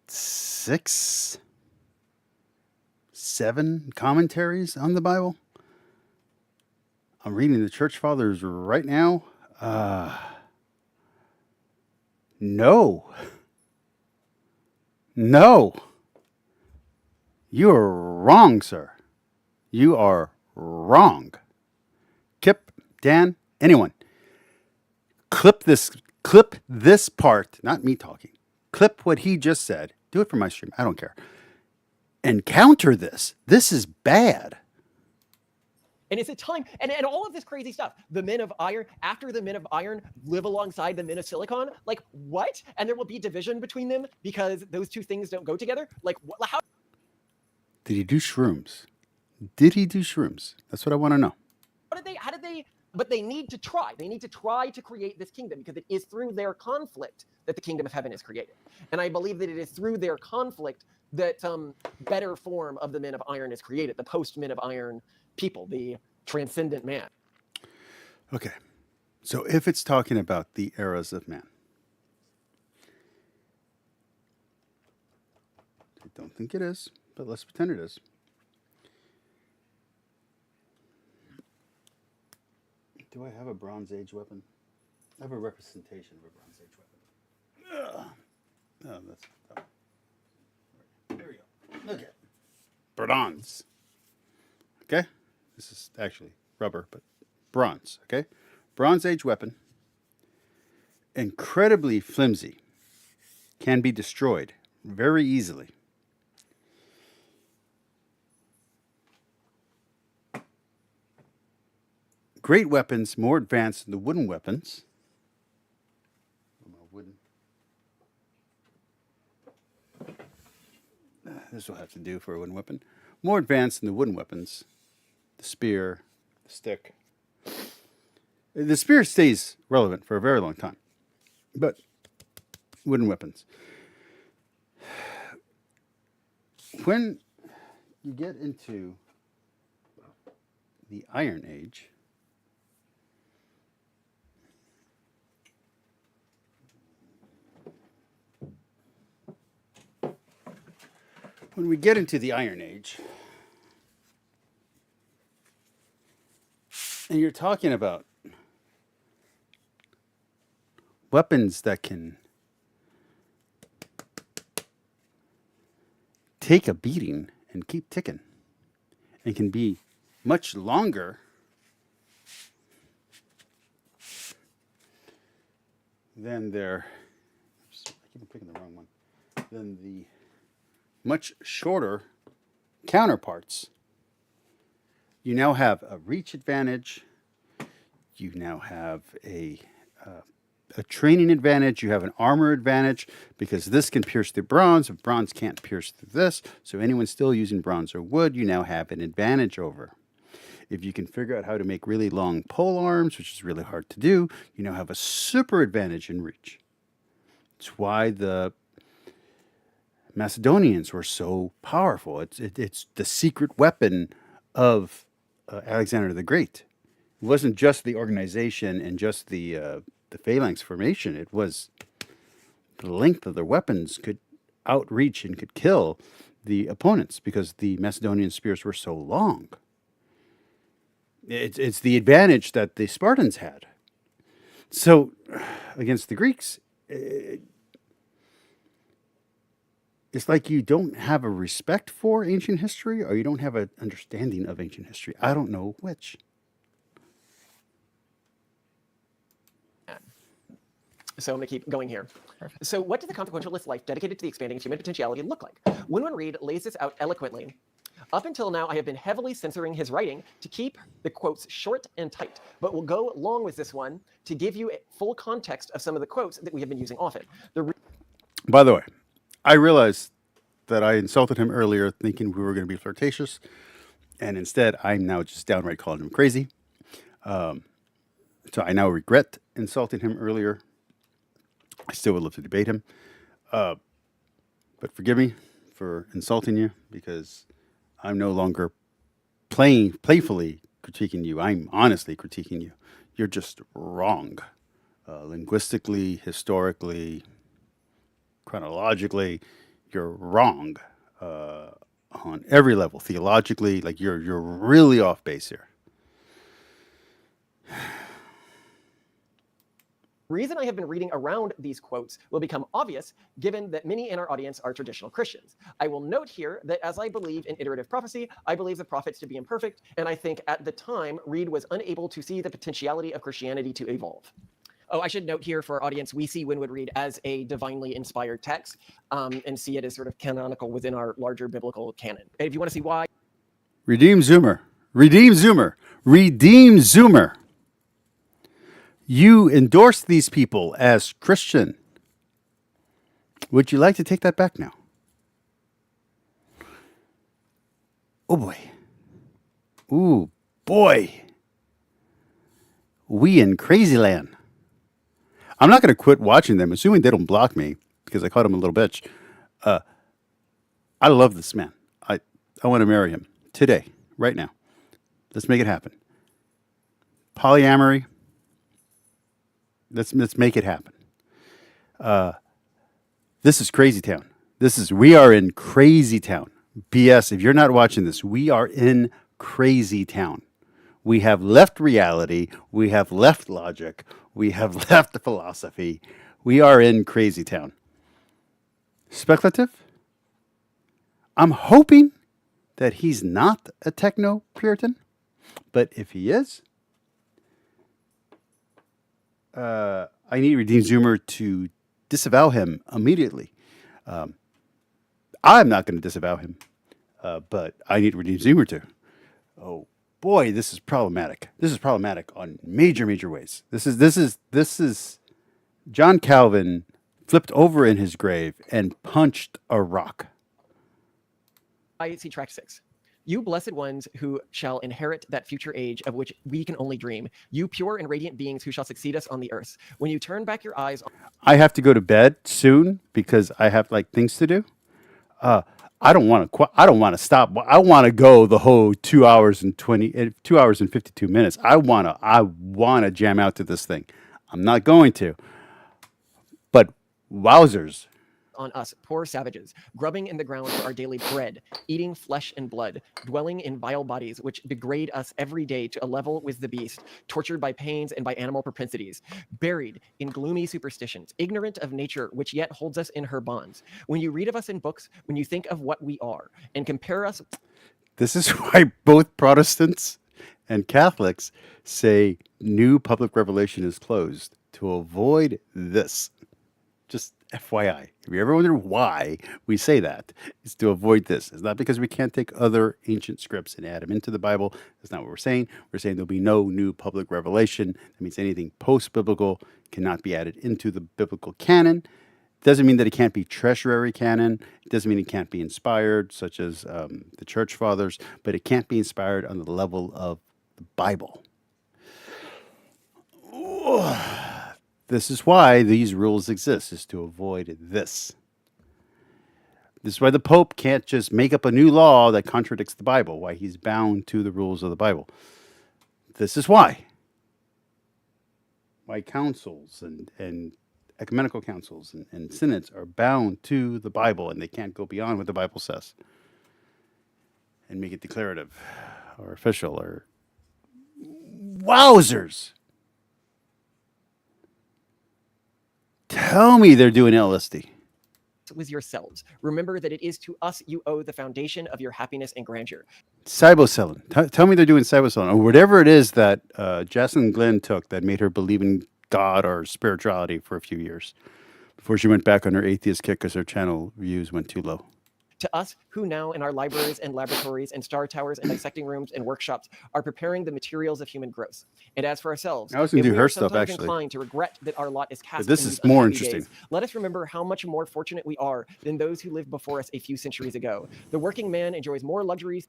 6, 7 commentaries on the Bible. I'm reading the Church Fathers right now. No. You are wrong, sir. You are wrong. Kip, Dan, anyone. Clip this part, not me talking. Clip what he just said. Do it for my stream. I don't care. And counter this. This is bad. And it's a time, and all of this crazy stuff. The men of iron, after the men of iron live alongside the men of silicon. Like, what? And there will be division between them because those two things don't go together? Like, how? Did he do shrooms? That's what I want to know. How did they, but they need to try. They need to try to create this kingdom because it is through their conflict that the kingdom of heaven is created. And I believe that it is through their conflict that better form of the men of iron is created, the post-men of iron people, the transcendent man. Okay. So if it's talking about the eras of man, I don't think it is, but let's pretend it is. Do I have a Bronze Age weapon? I have a representation of a Bronze Age weapon. Oh, that's that one. There we go. Look at it. Bronze. Okay? This is actually rubber, but bronze. Okay? Bronze Age weapon. Incredibly flimsy. Can be destroyed very easily. Great weapons, more advanced than the wooden weapons. This will have to do for a wooden weapon. More advanced than the wooden weapons. The spear, the stick. The spear stays relevant for a very long time. But wooden weapons. When you get into the Iron Age, when we get into the Iron Age, and you're talking about weapons that can take a beating and keep ticking, and can be much longer than their, oops, I keep picking the wrong one, than the much shorter counterparts. You now have a reach advantage. You now have a training advantage. You have an armor advantage because this can pierce through bronze. If bronze can't pierce through this, so anyone still using bronze or wood, you now have an advantage over. If you can figure out how to make really long pole arms, which is really hard to do, you now have a super advantage in reach. It's why the Macedonians were so powerful. It's the secret weapon of Alexander the Great. It wasn't just the organization and just the the phalanx formation. It was the length of their weapons could outreach and could kill the opponents because the Macedonian spears were so long. It's the advantage that the Spartans had. So against the Greeks, it's like you don't have a respect for ancient history or you don't have an understanding of ancient history. I don't know which. So I'm going to keep going here. So what does the consequentialist life dedicated to the expanding human potentiality look like? Winwood Reade lays this out eloquently. Up until now, I have been heavily censoring his writing to keep the quotes short and tight, but we'll go long with this one to give you a full context of some of the quotes that we have been using often. By the way, I realized that I insulted him earlier thinking we were going to be flirtatious, and instead I'm now just downright calling him crazy. So I now regret insulting him earlier. I still would love to debate him. But forgive me for insulting you because I'm no longer playfully critiquing you. I'm honestly critiquing you. You're just wrong. Linguistically, historically, chronologically, you're wrong on every level. Theologically, like you're really off base here. Reason I have been reading around these quotes will become obvious given that many in our audience are traditional Christians. I will note here that as I believe in iterative prophecy, I believe the prophets to be imperfect, and I think at the time Reade was unable to see the potentiality of Christianity to evolve. Oh, I should note here for our audience, we see Winwood Reade as a divinely inspired text and see it as sort of canonical within our larger biblical canon. And if you want to see why... Redeem Zoomer. Redeem Zoomer. Redeem Zoomer. You endorse these people as Christian. Would you like to take that back now? Oh boy. Ooh, boy. We in crazy land. I'm not going to quit watching them, assuming they don't block me, because I called him a little bitch. I love this man. I want to marry him today, right now. Let's make it happen. Polyamory. Let's make it happen. This is Crazy Town. We are in Crazy Town. BS, if you're not watching this, we are in Crazy Town. We have left reality. We have left logic. We have left the philosophy. We are in Crazy Town. Speculative? I'm hoping that he's not a techno-Puritan, but if he is, I need Redeem Zoomer to disavow him immediately. I'm not going to disavow him, but I need Redeem Zoomer to. Oh boy, this is problematic. This is problematic on major ways. This is John Calvin flipped over in his grave and punched a rock. I see track 6. You blessed ones who shall inherit that future age of which we can only dream. You pure and radiant beings who shall succeed us on the earth. When you turn back your eyes... I have to go to bed soon because I have things to do. I don't want to stop. I want to go the whole 2 hours and 52 minutes. I want to jam out to this thing. I'm not going to. But wowzers. On us, poor savages, grubbing in the ground for our daily bread, eating flesh and blood, dwelling in vile bodies which degrade us every day to a level with the beast, tortured by pains and by animal propensities, buried in gloomy superstitions, ignorant of nature which yet holds us in her bonds. When you read of us in books, when you think of what we are, and compare us... This is why both Protestants and Catholics say new public revelation is closed, to avoid this. Just FYI. If you ever wonder why we say that, it's to avoid this. It's not because we can't take other ancient scripts and add them into the Bible. That's not what we're saying. We're saying there'll be no new public revelation. That means anything post-biblical cannot be added into the biblical canon. It doesn't mean that it can't be tertiary canon. It doesn't mean it can't be inspired, such as the church fathers, but it can't be inspired on the level of the Bible. Ooh. This is why these rules exist, is to avoid this. This is why the Pope can't just make up a new law that contradicts the Bible, why he's bound to the rules of the Bible. This is why why councils and ecumenical councils and synods are bound to the Bible and they can't go beyond what the Bible says and make it declarative or official or wowzers. Tell me they're doing LSD. With yourselves. Remember that it is to us you owe the foundation of your happiness and grandeur. Cybocillin. Tell me they're doing cybocillin or whatever it is that Jocelyn Glenn took that made her believe in God or spirituality for a few years before she went back on her atheist kick because her channel views went too low. To us who now in our libraries and laboratories and star towers and dissecting rooms and workshops are preparing the materials of human growth. And as for ourselves, I was gonna if do we her are stuff, sometimes actually. inclined to regret that our lot is cast But this in is these more unhappy interesting. days, let us remember how much more fortunate we are than those who lived before us a few centuries ago. The working man enjoys more luxuries.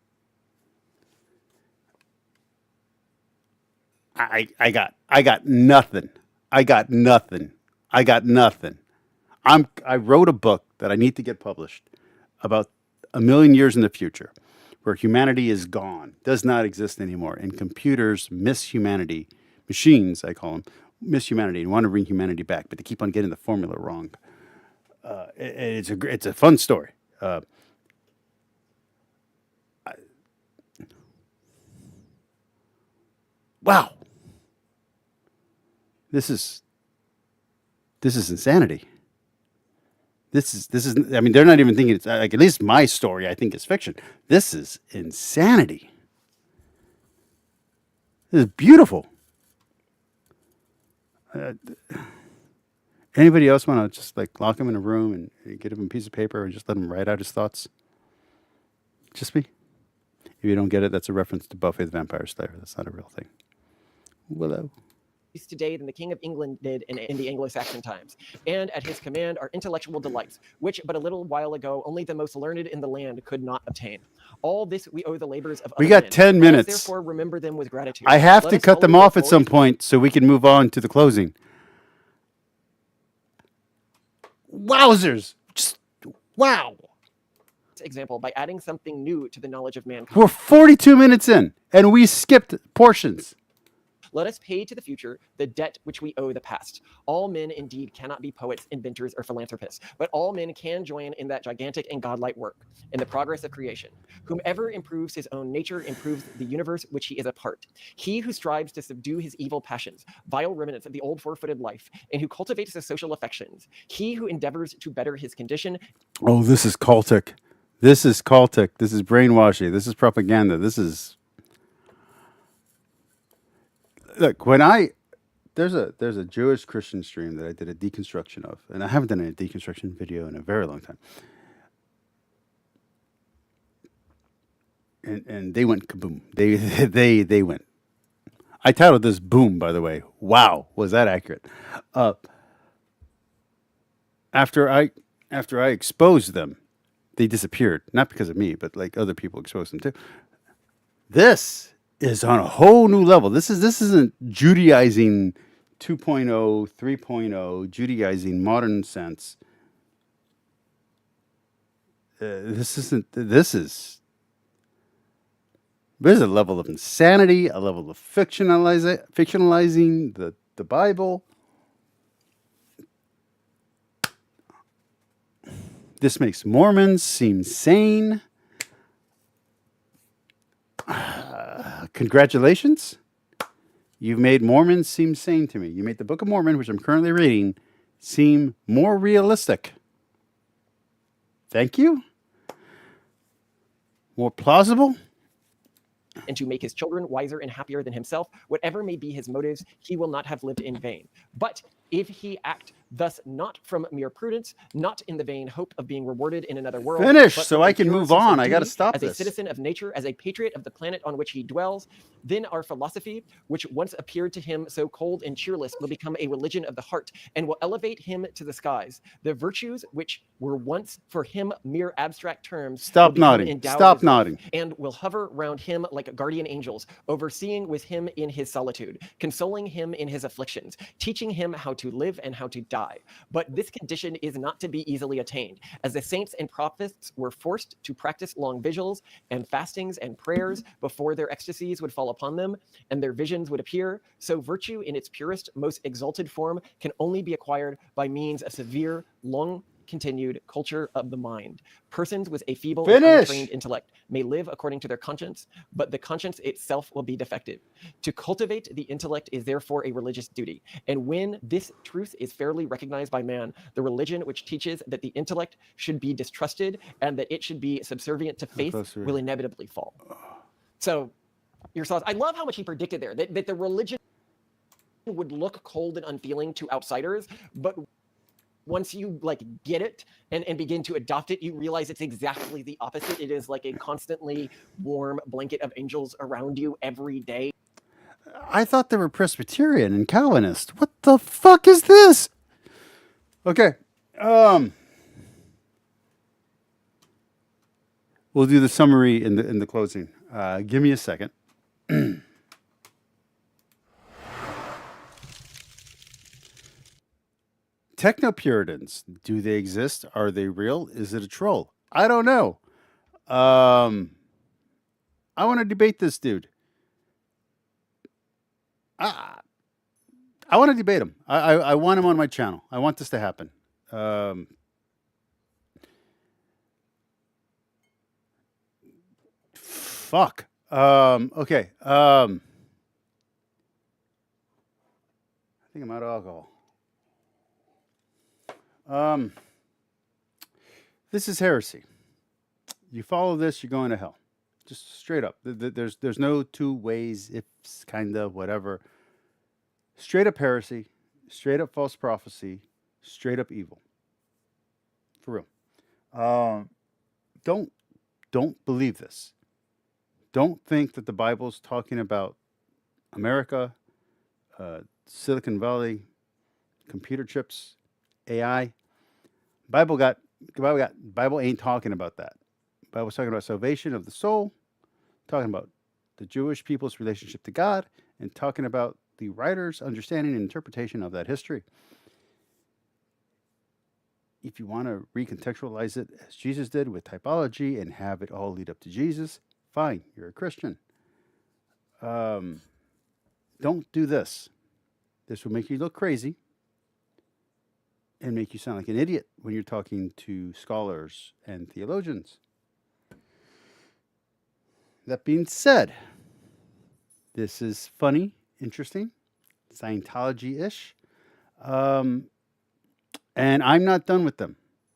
I got nothing. I wrote a book that I need to get published about 1,000,000 years in the future where humanity is gone, does not exist anymore, and computers miss humanity, machines, I call them, miss humanity and want to bring humanity back, but they keep on getting the formula wrong. It's a fun story. Wow. This is insanity. This is. I mean, they're not even thinking it's like, at least my story I think is fiction. This is insanity. This is beautiful. Anybody else want to just like lock him in a room and get him a piece of paper and just let him write out his thoughts? Just me. If you don't get it, that's a reference to Buffy the Vampire Slayer. That's not a real thing. Willow. Today than the King of England did in the Anglo-Saxon times, and at his command are intellectual delights, which but a little while ago only the most learned in the land could not obtain. All this we owe the labors of We other got men. 10 Let us minutes. therefore remember them with gratitude. I have Let to us cut them follow their off at some point so we can move on to the closing. Wowzers. Just, wow. example by adding something new to the knowledge of mankind. We're 42 minutes in and we skipped portions. Let us pay to the future the debt which we owe the past. All men indeed cannot be poets, inventors, or philanthropists, but all men can join in that gigantic and godlike work, in the progress of creation. Whomever improves his own nature improves the universe which he is a part. He who strives to subdue his evil passions, vile remnants of the old four-footed life, and who cultivates the social affections, he who endeavors to better his condition. Oh, this is cultic. This is cultic. This is brainwashing. This is propaganda. This is... Look, when there's a Jewish Christian stream that I did a deconstruction of, and I haven't done a deconstruction video in a very long time. And they went kaboom. They went. I titled this "Boom," by the way. Wow, was that accurate? After I exposed them, they disappeared. Not because of me, but like other people exposed them too. This is on a whole new level. This isn't Judaizing 2.0, 3.0, Judaizing modern sense. This is there's a level of insanity, a level of fictionalizing the Bible. This makes Mormons seem sane. Congratulations. You've made Mormons seem sane to me. You made the Book of Mormon, which I'm currently reading, seem more realistic. Thank you. More plausible. And to make his children wiser and happier than himself, whatever may be his motives, he will not have lived in vain. But if he act thus not from mere prudence, not in the vain hope of being rewarded in another world, Finish, but so from I a can pure move sense of on. I got to duty, stop as this. a citizen of nature, as a patriot of the planet on which he dwells, then our philosophy, which once appeared to him so cold and cheerless, will become a religion of the heart and will elevate him to the skies. The virtues which were once for him mere abstract terms Stop will become nodding. endowed Stop with life, nodding. and will hover round him like guardian angels, overseeing with him in his solitude, consoling him in his afflictions, teaching him how to live and how to die. But this condition is not to be easily attained, as the saints and prophets were forced to practice long vigils and fastings and prayers before their ecstasies would fall upon them and their visions would appear. So virtue in its purest, most exalted form can only be acquired by means of severe, long continued culture of the mind. Persons with a feeble and untrained intellect may live according to their conscience, but the conscience itself will be defective. To cultivate the intellect is therefore a religious duty. And when this truth is fairly recognized by man, the religion which teaches that the intellect should be distrusted and that it should be subservient to faith will inevitably fall. So, your thoughts? I love how much he predicted there, that the religion would look cold and unfeeling to outsiders, but once you like get it and begin to adopt it, you realize it's exactly the opposite. It is like a constantly warm blanket of angels around you every day. I thought they were Presbyterian and Calvinist. What the fuck is this? Okay. We'll do the summary in the closing. Give me a second. Techno-Puritans, do they exist? Are they real? Is it a troll? I don't know. I want to debate this dude. I want to debate him. I want him on my channel. I want this to happen. Fuck. Okay. I think I'm out of alcohol. This is heresy. You follow this, you're going to hell. Just straight up. There's no two ways, ifs, kinda, whatever. Straight up heresy, straight up false prophecy, straight up evil. For real. Don't believe this. Don't think that the Bible's talking about America, Silicon Valley, computer chips, AI. Bible ain't talking about that. Bible's talking about salvation of the soul, talking about the Jewish people's relationship to God, and talking about the writer's understanding and interpretation of that history. If you want to recontextualize it as Jesus did with typology and have it all lead up to Jesus, fine, you're a Christian. Don't do this. This will make you look crazy and make you sound like an idiot when you're talking to scholars and theologians. That being said, this is funny, interesting, Scientology-ish, and I'm not done with them.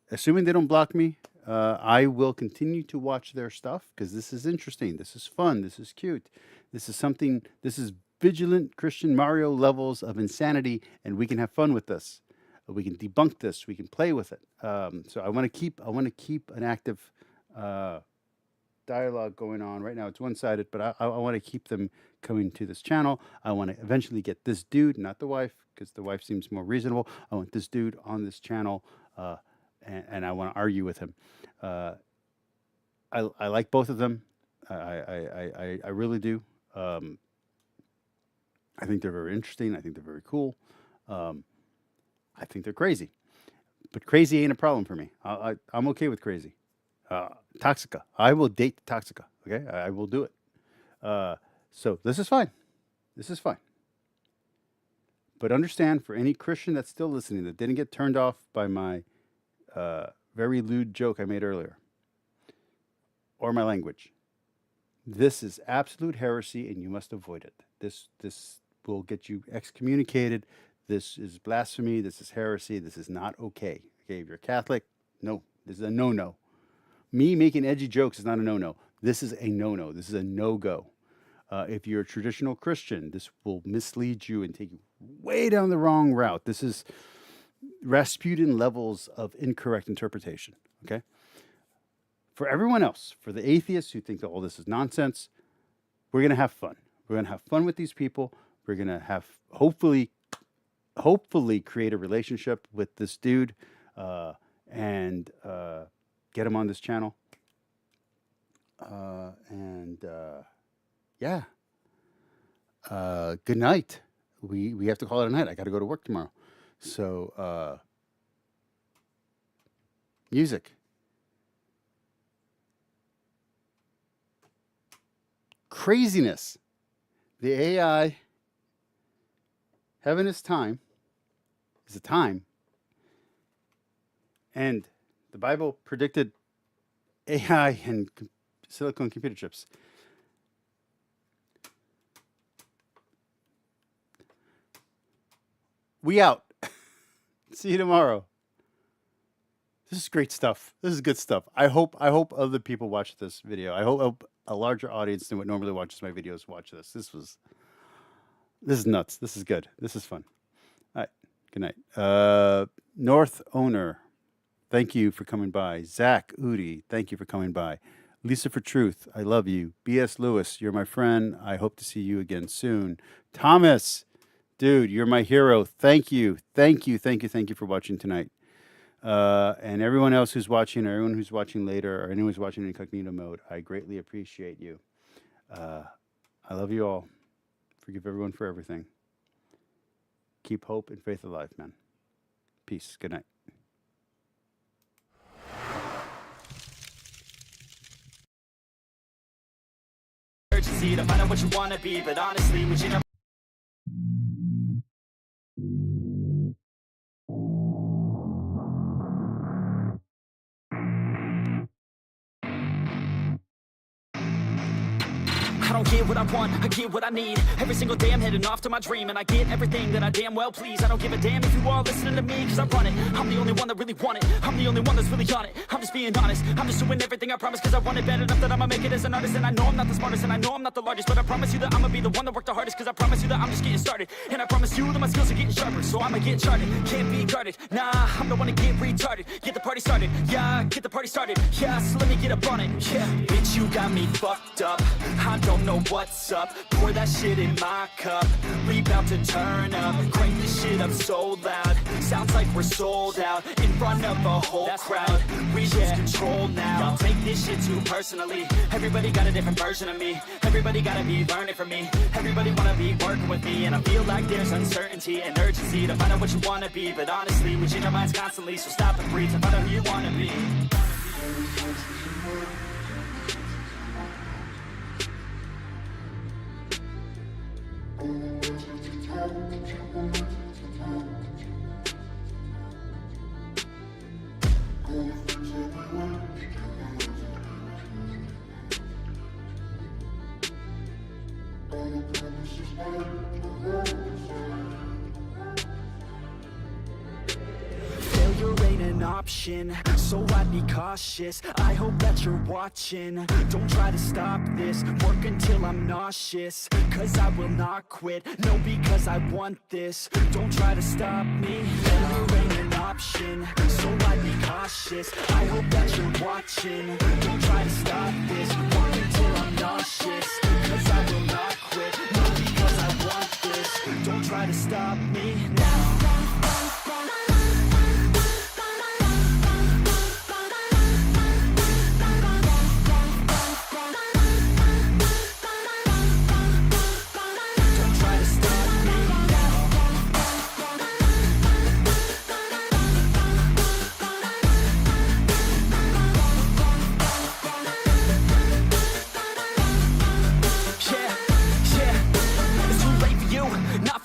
Assuming they don't block me, I will continue to watch their stuff because this is interesting, this is fun, this is cute, this is vigilant Christian Mario levels of insanity, and we can have fun with this. We can debunk this. We can play with it. So I want to keep an active dialogue going on. Right now it's one-sided, but I want to keep them coming to this channel. I want to eventually get this dude, not the wife, because the wife seems more reasonable. I want this dude on this channel, and I want to argue with him. I like both of them. I really do. I think they're very interesting. I think they're very cool. I think they're crazy, but crazy ain't a problem for me. I'm okay with crazy. Toxica. I will date Toxica. Okay, I will do it. So this is fine. This is fine. But understand, for any Christian that's still listening that didn't get turned off by my very lewd joke I made earlier, or my language, this is absolute heresy, and you must avoid it. This will get you excommunicated. This is blasphemy. This is heresy. This is not okay. Okay, if you're Catholic, no, this is a no-no. Me making edgy jokes is not a no-no. This is a no-no. This is a no-go. If you're a traditional Christian, this will mislead you and take you way down the wrong route. This is Rasputin levels of incorrect interpretation. Okay. For everyone else, for the atheists who think that all this is nonsense, we're gonna have fun. We're gonna have fun with these people. We're gonna have hopefully create a relationship with this dude and get him on this channel. Good night. We have to call it a night. I got to go to work tomorrow. So, music. Craziness. The AI, heaven is time, is a time. And the Bible predicted AI and silicon computer chips. We out. See you tomorrow. This is great stuff. This is good stuff. I hope other people watch this video. I hope a larger audience than what normally watches my videos watch this. This is nuts. This is good. This is fun. All right. Good night. North Owner, thank you for coming by. Zach Udi, thank you for coming by. Lisa for Truth, I love you. B.S. Lewis, you're my friend. I hope to see you again soon. Thomas, dude, you're my hero. Thank you. Thank you for watching tonight. And everyone else who's watching, or everyone who's watching later, or anyone who's watching in incognito mode, I greatly appreciate you. I love you all. Forgive everyone for everything. Keep hope and faith alive, man. Peace. Good night. Urgency to find out what you want to be, but honestly, would you never I don't get what I want, I get what I need. Every single day I'm heading off to my dream, and I get everything that I damn well please. I don't give a damn if you all listening to me, cause I run it. I'm the only one that really want it. I'm the only one that's really on it. I'm just being honest. I'm just doing everything I promise, cause I want it bad enough that I'ma make it as an artist. And I know I'm not the smartest, and I know I'm not the largest, but I promise you that I'ma be the one that worked the hardest, cause I promise you that I'm just getting started. And I promise you that my skills are getting sharper, so I'ma get charted. Can't be guarded, nah, I'm the one to get retarded. Get the party started, yeah, get the party started. Yeah, so let me get up on it, yeah. Bitch, you got me fucked up. I don't know what's up. Pour that shit in my cup. We bout to turn up. Crank this shit up so loud. Sounds like we're sold out in front of a whole crowd. We lose control now. Y'all take this shit too personally. Everybody got a different version of me. Everybody gotta be learning from me. Everybody wanna be working with me, and I feel like there's uncertainty and urgency to find out what you wanna be. But honestly, we change our minds constantly, so stop and breathe to find out who you wanna be. Failure ain't an option, so I'd be cautious. I hope that you're watching. Don't try to stop this. Work until I'm nauseous, cause I will not quit. No, because I want this. Don't try to stop me. Failure ain't an option, so I'd be cautious. I hope that you're watching. Don't try to stop this. Work until I'm nauseous, cause I will not quit. No, because I want this. Don't try to stop me now.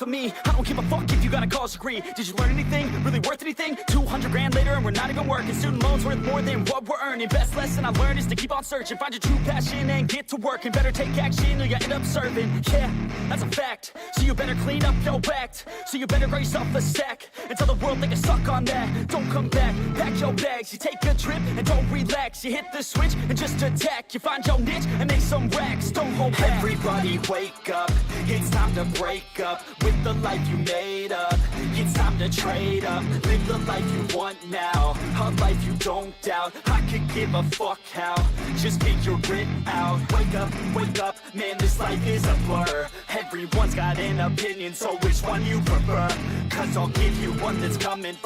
Me, I don't give a fuck if you got a college degree. Did you learn anything? Really worth anything? 200 grand later and we're not even working. Student loans worth more than what we're earning. Best lesson I learned is to keep on searching. Find your true passion and get to work. And better take action or you end up serving. Yeah, that's a fact. So you better clean up your act. So you better grow yourself a sack. And tell the world they can suck on that. Don't come back, pack your bags. You take a trip and don't relax. You hit the switch and just attack. You find your niche and make some racks. Don't hold back. Everybody wake up. It's time to break up with the life you made up. It's time to trade up. Live the life you want now, a life you don't doubt. I could give a fuck how. Just get your grit out. Wake up, man, this life is a blur. Everyone's got an opinion, so which one you prefer? Cause I'll give you one that's coming